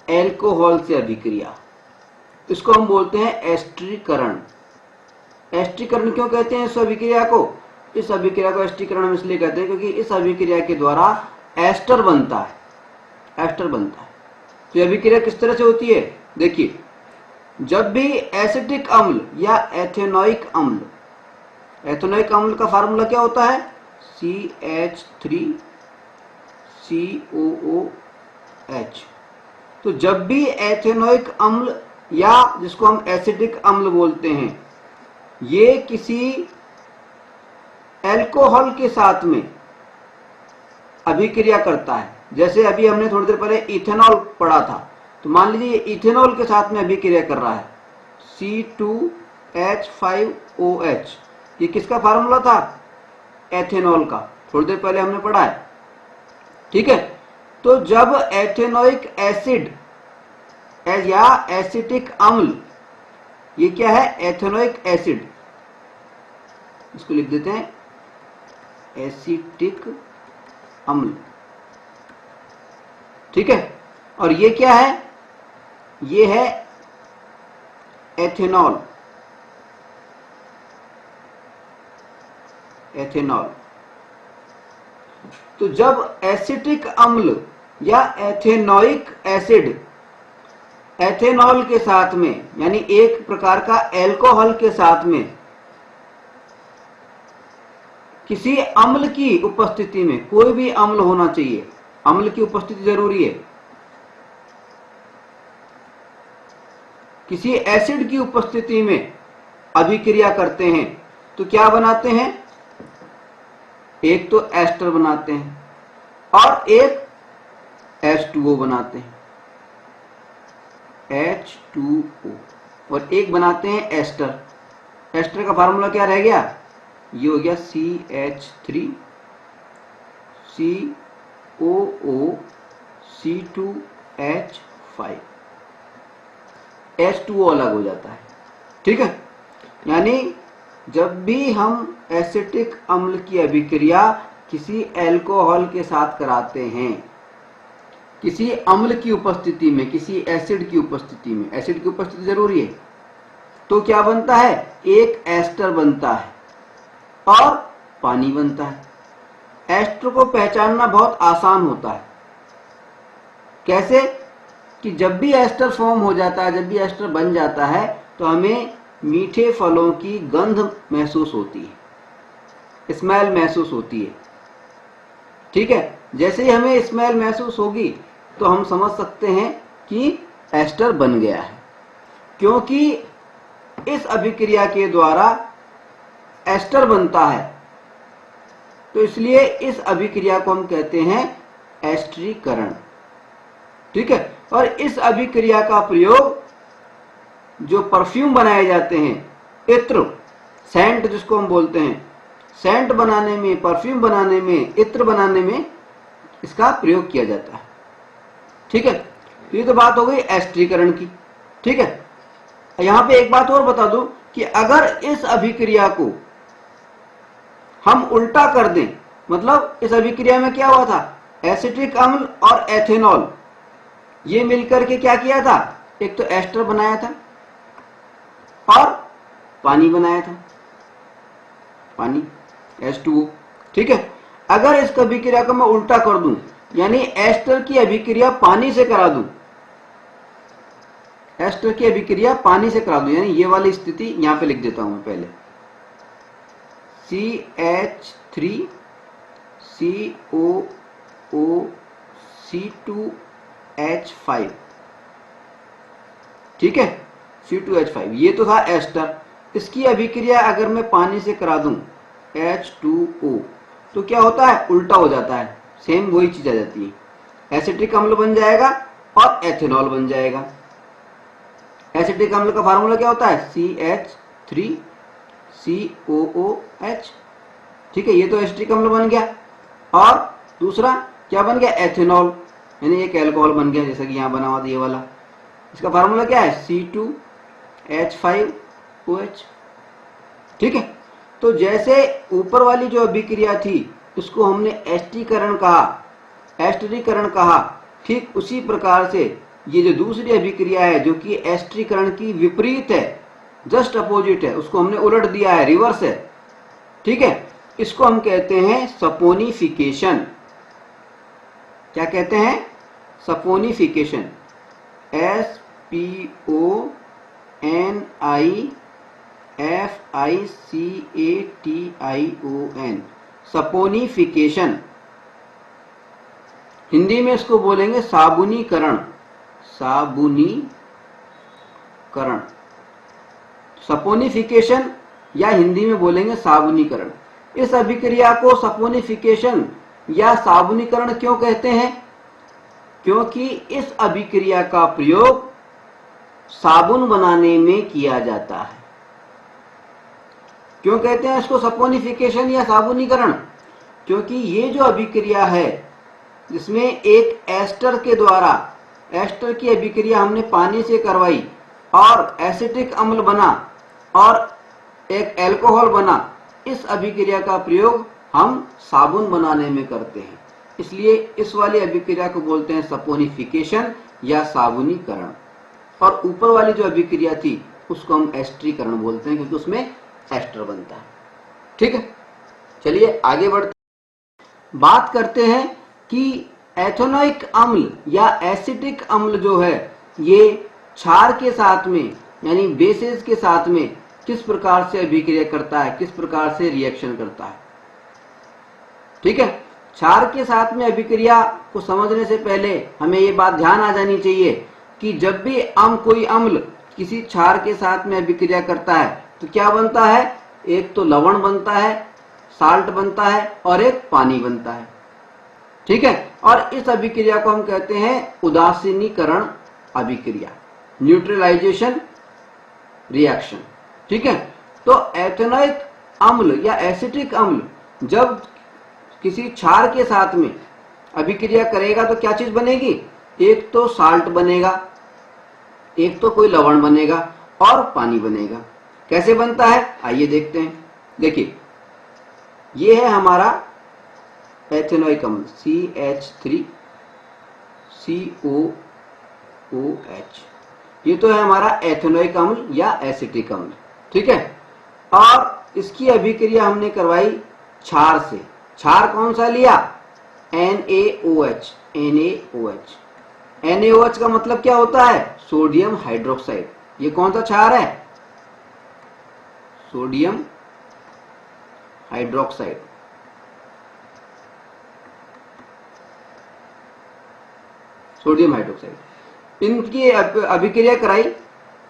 एल्कोहल से अभिक्रिया। इसको हम बोलते हैं एस्टरीकरण। एस्टरीकरण क्यों कहते हैं इस अभिक्रिया को? इस अभिक्रिया को एस्टरीकरण हम इसलिए कहते हैं क्योंकि इस अभिक्रिया के द्वारा एस्टर बनता है। एस्टर बनता है। तो यह अभिक्रिया किस तरह से होती है? देखिए, जब भी एसिटिक अम्ल या एथेनोइक अम्ल, एथेनोइक अम्ल का फार्मूला क्या होता है? CH3COOH। तो जब भी एथेनोइक अम्ल या जिसको हम एसिडिक अम्ल बोलते हैं, ये किसी एल्कोहल के साथ में अभिक्रिया करता है, जैसे अभी हमने थोड़ी देर पहले इथेनॉल पढ़ा था, तो मान लीजिए ये इथेनॉल के साथ में अभिक्रिया कर रहा है, C2H5OH। ये किसका फार्मूला था? एथेनॉल का, थोड़ी देर पहले हमने पढ़ा है। ठीक है, तो जब एथेनोइक एसिड या एसिटिक अम्ल, ये क्या है? एथेनोइक एसिड, इसको लिख देते हैं एसिटिक अम्ल। ठीक है, और ये क्या है? ये है एथेनॉल। एथेनॉल। तो जब एसिटिक अम्ल या एथेनोइक एसिड एथेनॉल के साथ में, यानी एक प्रकार का एल्कोहल के साथ में, किसी अम्ल की उपस्थिति में, कोई भी अम्ल होना चाहिए, अम्ल की उपस्थिति जरूरी है, किसी एसिड की उपस्थिति में अभिक्रिया करते हैं, तो क्या बनाते हैं? एक तो एस्टर बनाते हैं और एक H2O बनाते हैं, H2O, और एक बनाते हैं एस्टर। एस्टर का फार्मूला क्या रह गया? ये हो गया CH3COOC2H5। H2O अलग हो जाता है। ठीक है, यानी जब भी हम एसिटिक अम्ल की अभिक्रिया किसी एल्कोहल के साथ कराते हैं, किसी अम्ल की उपस्थिति में, किसी एसिड की उपस्थिति में, एसिड की उपस्थिति जरूरी है, तो क्या बनता है? एक एस्टर बनता है और पानी बनता है। एस्टर को पहचानना बहुत आसान होता है। कैसे? कि जब भी एस्टर फॉर्म हो जाता है, जब भी एस्टर बन जाता है, तो हमें मीठे फलों की गंध महसूस होती है, स्मेल महसूस होती है। ठीक है, जैसे ही हमें स्मेल महसूस होगी तो हम समझ सकते हैं कि एस्टर बन गया है, क्योंकि इस अभिक्रिया के द्वारा एस्टर बनता है। तो इसलिए इस अभिक्रिया को हम कहते हैं एस्टरीकरण। ठीक है, और इस अभिक्रिया का प्रयोग जो परफ्यूम बनाए जाते हैं, इत्र, सेंट जिसको हम बोलते हैं, सेंट बनाने में, परफ्यूम बनाने में, इत्र बनाने में इसका प्रयोग किया जाता है। ठीक है, तो ये तो बात हो गई एस्टरीकरण की। ठीक है, यहां पे एक बात और बता दूं कि अगर इस अभिक्रिया को हम उल्टा कर दें, मतलब इस अभिक्रिया में क्या हुआ था? एसिटिक अम्ल और एथेनॉल ये मिलकर के क्या किया था? एक तो एस्टर बनाया था और पानी बनाया था, पानी, H2O। ठीक है, अगर इस अभिक्रिया को मैं उल्टा कर दूं, यानी एस्टर की अभिक्रिया पानी से करा दूं, एस्टर की अभिक्रिया पानी से करा दूं, यानी ये वाली स्थिति यहां पे लिख देता हूं मैं पहले, CH3COOC2H5। ठीक है, C2H5 ये तो था एस्टर। इसकी अभिक्रिया अगर मैं पानी से करा दूं, H2O, तो क्या होता है? उल्टा हो जाता है, सेम वही चीज आ जाती है, एसिटिक अम्ल बन जाएगा और एथेनॉल बन जाएगा। एसिटिक अम्ल का फार्मूला क्या होता है? CH3COOH। ठीक है, ये तो एसिटिक अम्ल बन गया, और दूसरा क्या बन गया? एथेनॉल, यानी एक एल्कोहल बन गया, जैसा कि यहां बना हुआ था ये वाला। इसका फार्मूला क्या है? C2H5OH। ठीक है, तो जैसे ऊपर वाली जो अभिक्रिया थी उसको हमने एस्टरीकरण कहा, एस्टरीकरण कहा, ठीक उसी प्रकार से ये जो दूसरी अभिक्रिया है जो कि एस्टरीकरण की विपरीत है, जस्ट अपोजिट है, उसको हमने उलट दिया है, रिवर्स है। ठीक है, इसको हम कहते हैं सपोनिफिकेशन। क्या कहते हैं? सपोनिफिकेशन। SPONIFICATION, saponification. हिंदी में इसको बोलेंगे साबुनीकरण। साबुनीकरण, सपोनिफिकेशन या हिंदी में बोलेंगे साबुनीकरण। इस अभिक्रिया को सपोनिफिकेशन या साबुनीकरण क्यों कहते हैं? क्योंकि इस अभिक्रिया का प्रयोग साबुन बनाने में किया जाता है। क्यों कहते हैं इसको सपोनिफिकेशन या साबुनीकरण? क्योंकि ये जो अभिक्रिया है जिसमें एक एस्टर के द्वारा, एस्टर की अभिक्रिया हमने पानी से करवाई और एसिटिक अम्ल बना और एक एल्कोहल बना, इस अभिक्रिया का प्रयोग हम साबुन बनाने में करते हैं। इसलिए इस वाली अभिक्रिया को बोलते हैं सपोनिफिकेशन या साबुनीकरण। और ऊपर वाली जो अभिक्रिया थी उसको हम एस्टरीकरण बोलते हैं, क्योंकि उसमें एस्टर बनता है। ठीक है, चलिए आगे बढ़ते, बात करते हैं कि एथेनोइक अम्ल या एसिटिक अम्ल जो है ये क्षार के साथ में यानी बेसेस के साथ में किस प्रकार से अभिक्रिया करता है, किस प्रकार से रिएक्शन करता है। ठीक है, क्षार के साथ में अभिक्रिया को समझने से पहले हमें ये बात ध्यान आ जानी चाहिए कि जब भी कोई अम्ल किसी क्षार के साथ में अभिक्रिया करता है तो क्या बनता है? एक तो लवण बनता है, साल्ट बनता है, और एक पानी बनता है। ठीक है, और इस अभिक्रिया को हम कहते हैं उदासीनीकरण अभिक्रिया, न्यूट्रलाइजेशन रिएक्शन। ठीक है, तो एथेनोइक अम्ल या एसिटिक अम्ल जब किसी क्षार के साथ में अभिक्रिया करेगा तो क्या चीज बनेगी? एक तो साल्ट बनेगा, एक तो कोई लवण बनेगा और पानी बनेगा। कैसे बनता है आइए देखते हैं। देखिए, ये है हमारा एथेनोइक अम्ल CH3COOH, ये तो है हमारा एथेनोइक अम्ल या एसिटिक अम्ल। ठीक है, और इसकी अभिक्रिया हमने करवाई क्षार से। क्षार कौन सा लिया? NaOH। NaOH का मतलब क्या होता है? Sodium hydroxide. ये कौन सा क्षार है? Sodium hydroxide. सोडियम हाइड्रोक्साइड, इनकी अभिक्रिया कराई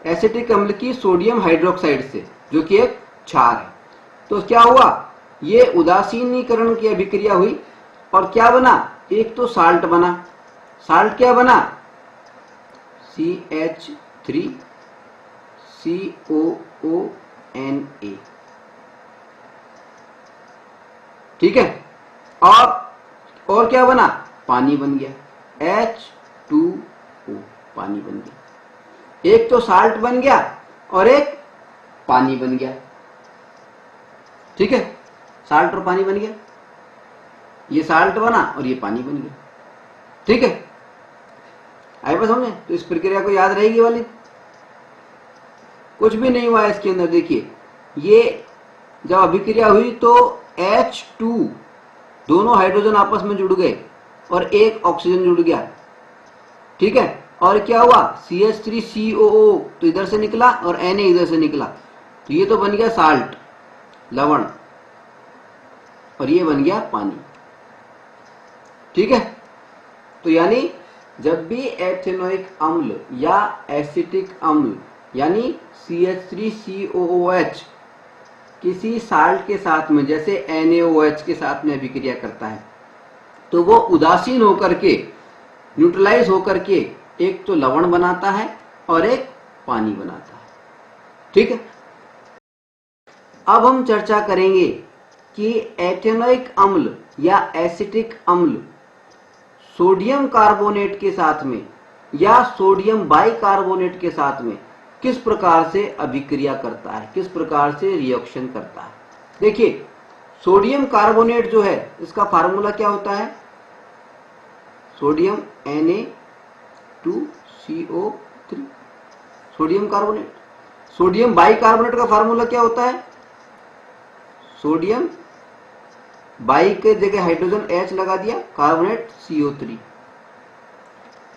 एसिटिक अम्ल की सोडियम हाइड्रोक्साइड से, जो कि एक क्षार है। तो क्या हुआ? ये उदासीनीकरण की अभिक्रिया हुई और क्या बना? एक तो साल्ट बना। साल्ट क्या बना? CH3COONA। ठीक है, और क्या बना? पानी बन गया, H2O, पानी बन गया। एक तो साल्ट बन गया और एक पानी बन गया। ठीक है, साल्ट और पानी बन गया, ये साल्ट बना और ये पानी बन गया। ठीक है, आए बस हमने, तो इस प्रक्रिया को याद रहेगी वाली। कुछ भी नहीं हुआ इसके अंदर। देखिए, ये जब अभिक्रिया हुई तो H2 दोनों हाइड्रोजन आपस में जुड़ गए और एक ऑक्सीजन जुड़ गया। ठीक है, और क्या हुआ? CH3COO तो इधर से निकला और Na इधर से निकला, तो ये तो बन गया साल्ट, लवण, और ये बन गया पानी। ठीक है, तो यानी जब भी एथेनोइक अम्ल या एसिटिक अम्ल यानी CH3COOH किसी साल्ट के साथ में, जैसे NaOH के साथ में अभिक्रिया करता है, तो वो उदासीन होकर के, न्यूट्रलाइज होकर के एक तो लवण बनाता है और एक पानी बनाता है। ठीक है, अब हम चर्चा करेंगे कि एथेनोइक अम्ल या एसिटिक अम्ल सोडियम कार्बोनेट के साथ में या सोडियम बाइकार्बोनेट के साथ में किस प्रकार से अभिक्रिया करता है, किस प्रकार से रिएक्शन करता है। देखिए, सोडियम कार्बोनेट जो है इसका फार्मूला क्या होता है? Sodium Na2CO3, sodium carbonate. Sodium bicarbonate का फार्मूला क्या होता है? सोडियम बाई के जगह हाइड्रोजन H लगा दिया, कार्बोनेट CO3।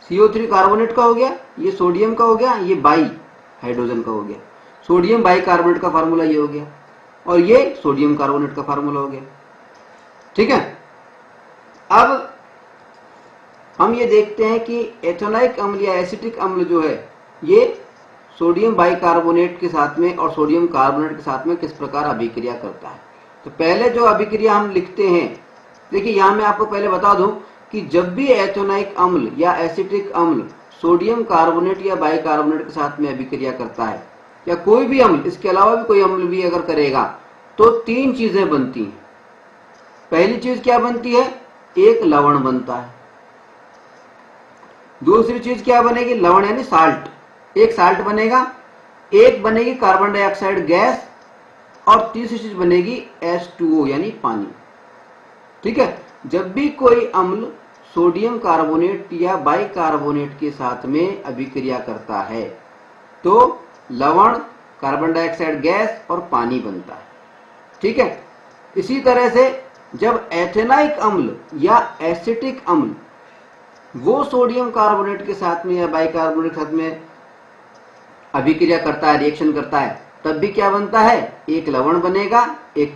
CO3 कार्बोनेट का हो गया, ये सोडियम का हो गया, ये बाई हाइड्रोजन का हो गया। सोडियम बाइकार्बोनेट का फार्मूला ये हो गया और ये सोडियम कार्बोनेट का फार्मूला हो गया। ठीक है, अब हम ये देखते हैं कि एथेनोइक अम्ल या एसिटिक अम्ल जो है ये सोडियम बाइकार्बोनेट के साथ में और सोडियम कार्बोनेट के साथ में किस प्रकार अभिक्रिया करता है। तो पहले जो अभिक्रिया हम लिखते हैं, देखिए यहां मैं आपको पहले बता दूं कि जब भी एथेनोइक अम्ल या एसिटिक अम्ल सोडियम कार्बोनेट या बाइकार्बोनेट के साथ में अभिक्रिया करता है, या कोई भी अम्ल, इसके अलावा भी कोई अम्ल भी अगर करेगा, तो तीन चीजें बनती हैं। पहली चीज क्या बनती है? एक लवण बनता है। दूसरी चीज क्या बनेगी? लवण यानी साल्ट, एक साल्ट बनेगा। एक बनेगी कार्बन डाइऑक्साइड गैस और तीसरी चीज बनेगी H2O यानी पानी। ठीक है, जब भी कोई अम्ल सोडियम कार्बोनेट या बाइकार्बोनेट के साथ में अभिक्रिया करता है तो लवण, कार्बन डाइऑक्साइड गैस और पानी बनता है। ठीक है, इसी तरह से जब एथेनोइक अम्ल या एसिटिक अम्ल वो सोडियम कार्बोनेट के साथ में या बाइकार्बोनेट के साथ में अभिक्रिया करता है, रिएक्शन करता है, तब भी क्या बनता है? एक लवण बनेगा, एक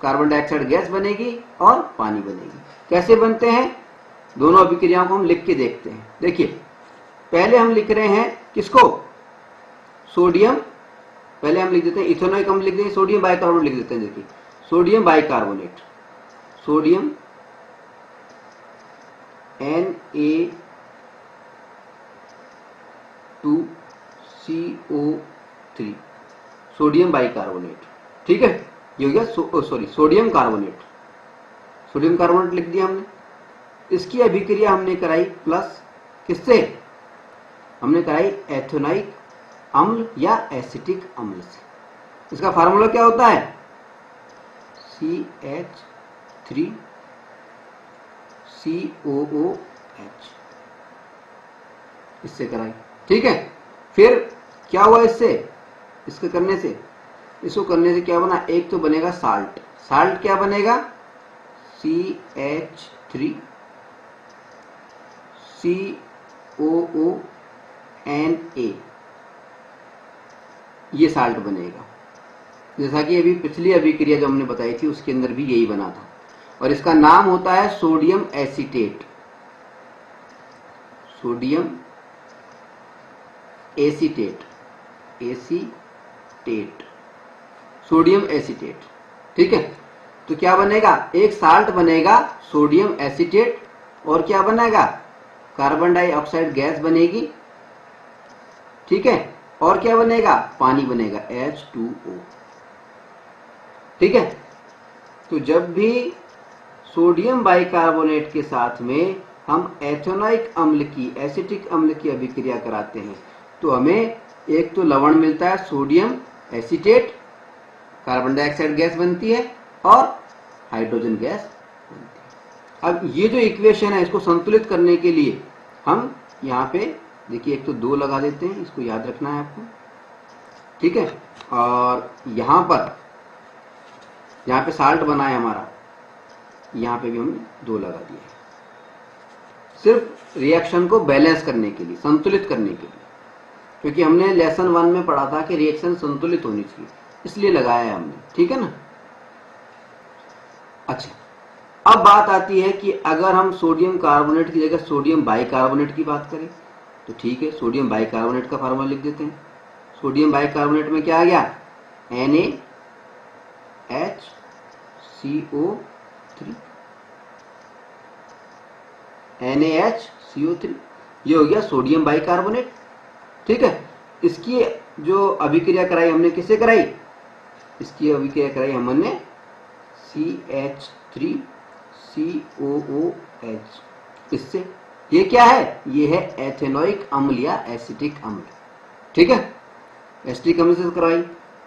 कार्बन डाइऑक्साइड गैस बनेगी और पानी बनेगी। कैसे बनते हैं? दोनों अभिक्रियाओं को हम लिख के देखते हैं। देखिए, पहले हम लिख रहे हैं किसको? सोडियम, पहले हम लिख देते हैं इथेनोइक अम्ल लिख देंगे, सोडियम बाइकार्बोनेट लिख देते हैं। देखिए, sodium bicarbonate, sodium Na2CO3, sodium bicarbonate. ठीक है, ये हो गया सोडियम कार्बोनेट। सोडियम कार्बोनेट लिख दिया हमने। इसकी अभिक्रिया हमने कराई प्लस किससे? हमने कराई एथेनोइक अम्ल या एसिटिक अम्ल से। इसका फार्मूला क्या होता है? CH3COOH, इससे कराई। ठीक है, फिर क्या हुआ इससे? इसके करने से, इसको करने से क्या बना? एक तो बनेगा साल्ट। साल्ट क्या बनेगा? CH3COONA, ये साल्ट बनेगा। जैसा कि अभी पिछली अभिक्रिया जो हमने बताई थी उसके अंदर भी यही बना था, और इसका नाम होता है sodium acetate. Sodium acetate, acetate, sodium acetate. ठीक है, तो क्या बनेगा? एक साल्ट बनेगा सोडियम एसीटेट, और क्या बनेगा? कार्बन डाइऑक्साइड गैस बनेगी। ठीक है, और क्या बनेगा? पानी बनेगा, H2O। ठीक है, तो जब भी सोडियम बाइकार्बोनेट के साथ में हम एथेनोइक अम्ल की, एसिटिक अम्ल की अभिक्रिया कराते हैं तो हमें एक तो लवण मिलता है sodium acetate, carbon dioxide gas बनती है और हाइड्रोजन गैस बनती है। अब ये जो इक्वेशन है इसको संतुलित करने के लिए हम यहाँ पे देखिए एक तो 2 लगा देते हैं, इसको याद रखना है आपको। ठीक है, और यहाँ पे साल्ट बना है हमारा, यहाँ पे भी हमने 2 लगा दिए, सिर्फ रिएक्शन को बैलेंस करने के लिए, संतुलित करने के लिए, क्योंकि हमने लेसन 1 में पढ़ा था कि रिएक्शन संतुलित होनी चाहिए, इसलिए लगाया है हमने। ठीक है ना। अच्छा, अब बात आती है कि अगर हम सोडियम कार्बोनेट की जगह सोडियम बाइकार्बोनेट की बात करें तो ठीक है, सोडियम बाइकार्बोनेट का फार्मूला लिख देते हैं। सोडियम बाइकार्बोनेट में क्या आ गया? NaHCO3, NaHCO3, ये हो गया सोडियम बाइकार्बोनेट। ठीक है, इसकी जो अभिक्रिया कराई हमने किससे कराई? इसकी अभिक्रिया कराई हमने CH3COOH, इससे। ये क्या है? ये है एथेनोइक अम्ल या एसिटिक अम्ल। ठीक है, एसिटिक अम्ल से कराई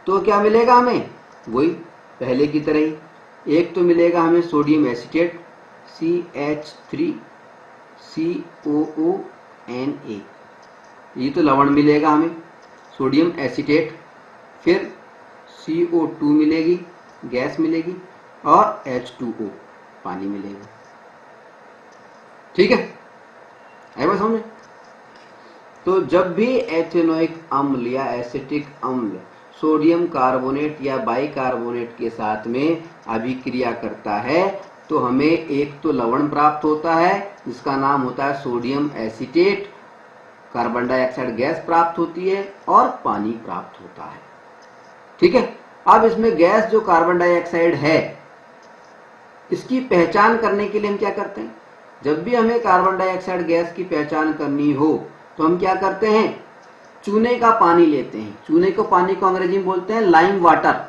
तो क्या मिलेगा हमें? वही पहले की तरह ही, एक तो मिलेगा हमें सोडियम एसीटेट CH3 COONA, ये तो लवण मिलेगा हमें, सोडियम एसीटेट, फिर CO2 मिलेगी, गैस मिलेगी, और H2O, पानी मिलेगा। ठीक है, है बात समझे? तो जब भी एथेनोइक अम्ल या एसिटिक अम्ल सोडियम कार्बोनेट या बाइकार्बोनेट के साथ में अभिक्रिया करता है तो हमें एक तो लवण प्राप्त होता है जिसका नाम होता है sodium acetate, carbon dioxide gas प्राप्त होती है और पानी प्राप्त होता है। ठीक है, अब इसमें गैस जो कार्बन डाइऑक्साइड है इसकी पहचान करने के लिए हम क्या करते हैं, जब भी हमें कार्बन डाइऑक्साइड गैस की पहचान करनी हो तो हम क्या करते हैं, चूने का पानी लेते हैं। चूने को पानी को अंग्रेजी में बोलते हैं लाइम वाटर।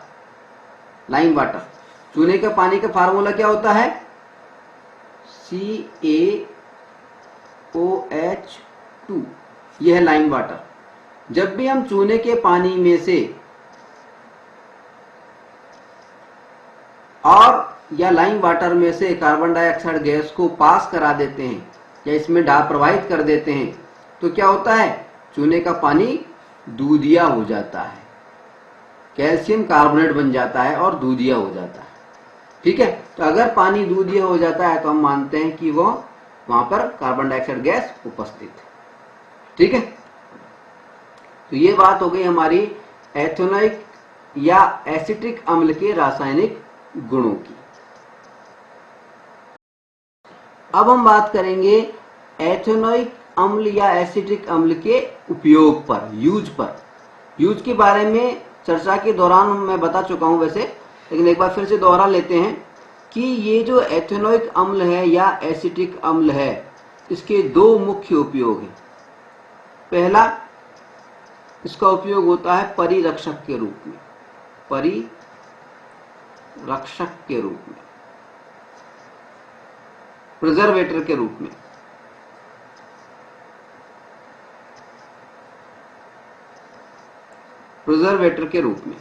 लाइम वाटर, चूने का पानी का फार्मूला क्या होता है, CaOH2, यह है लाइम वाटर। जब भी हम चूने के पानी में से और या लाइम वाटर में से कार्बन डाइऑक्साइड गैस को पास करा देते हैं या इसमें प्रवाहित कर देते हैं तो क्या होता है, चूने का पानी दूधिया हो जाता है, कैल्शियम कार्बोनेट बन जाता है और दूधिया हो जाता है। ठीक है, तो अगर पानी दूधिया हो जाता है तो हम मानते हैं कि वो वहां पर कार्बन डाइऑक्साइड गैस उपस्थित है। ठीक है, तो ये बात हो गई हमारी एथेनोइक या एसिटिक अम्ल के रासायनिक गुणों की। अब हम बात करेंगे एथेनोइक अम्ल या एसिटिक अम्ल के उपयोग पर, यूज पर। यूज के बारे में चर्चा के दौरान मैं बता चुका हूं वैसे, लेकिन एक बार फिर से दोहरा लेते हैं कि ये जो एथेनोइक अम्ल है या एसिटिक अम्ल है इसके दो मुख्य उपयोग हैं। पहला, इसका उपयोग होता है परिरक्षक के रूप में, परिरक्षक के रूप में, प्रिजर्वेटर के रूप में। प्रिजर्वेटर के रूप में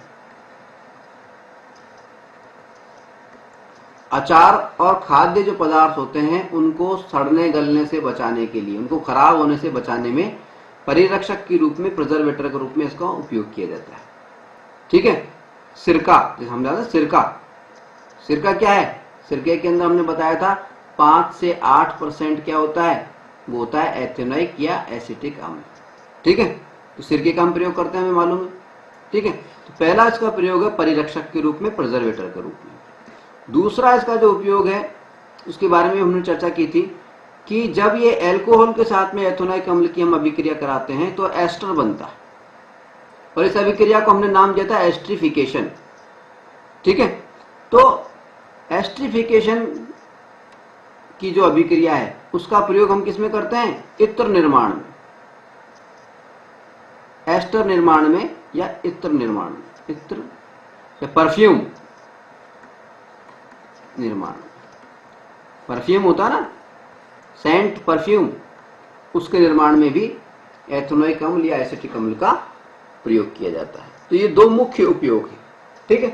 अचार और खाद्य जो पदार्थ होते हैं उनको सड़ने गलने से बचाने के लिए, उनको खराब होने से बचाने में परिरक्षक के रूप में, प्रिजर्वेटर के रूप में इसका उपयोग किया जाता है। ठीक है, सिरका, जैसे हम जानते हैं सिरका क्या है, सिरके के अंदर हमने बताया था 5 से 8% क्या होता है, वो होता है एथेनोइक या एसिटिक अम्ल। ठीक है, तो सिरके का हम प्रयोग करते हैं, हमें मालूम है। ठीक है, तो पहला इसका प्रयोग है परिरक्षक के रूप में, प्रिजर्वेटर के रूप में। दूसरा इसका जो उपयोग है उसके बारे में हमने चर्चा की थी कि जब ये एल्कोहल के साथ में एथेनोइक अम्ल की हम अभिक्रिया कराते हैं तो एस्टर बनता है और इस अभिक्रिया को हमने नाम दिया था एस्ट्रिफिकेशन। ठीक है, तो एस्ट्रिफिकेशन की जो अभिक्रिया है उसका प्रयोग हम किसमें करते हैं, इत्र निर्माण में, एस्टर निर्माण में या इत्र निर्माण में, इत्र या परफ्यूम निर्माण। परफ्यूम होता है ना, सेंट परफ्यूम, उसके निर्माण में भी एथेनोइक अम्ल या एसिटिक अम्ल का प्रयोग किया जाता है। तो ये दो मुख्य उपयोग है। ठीक है,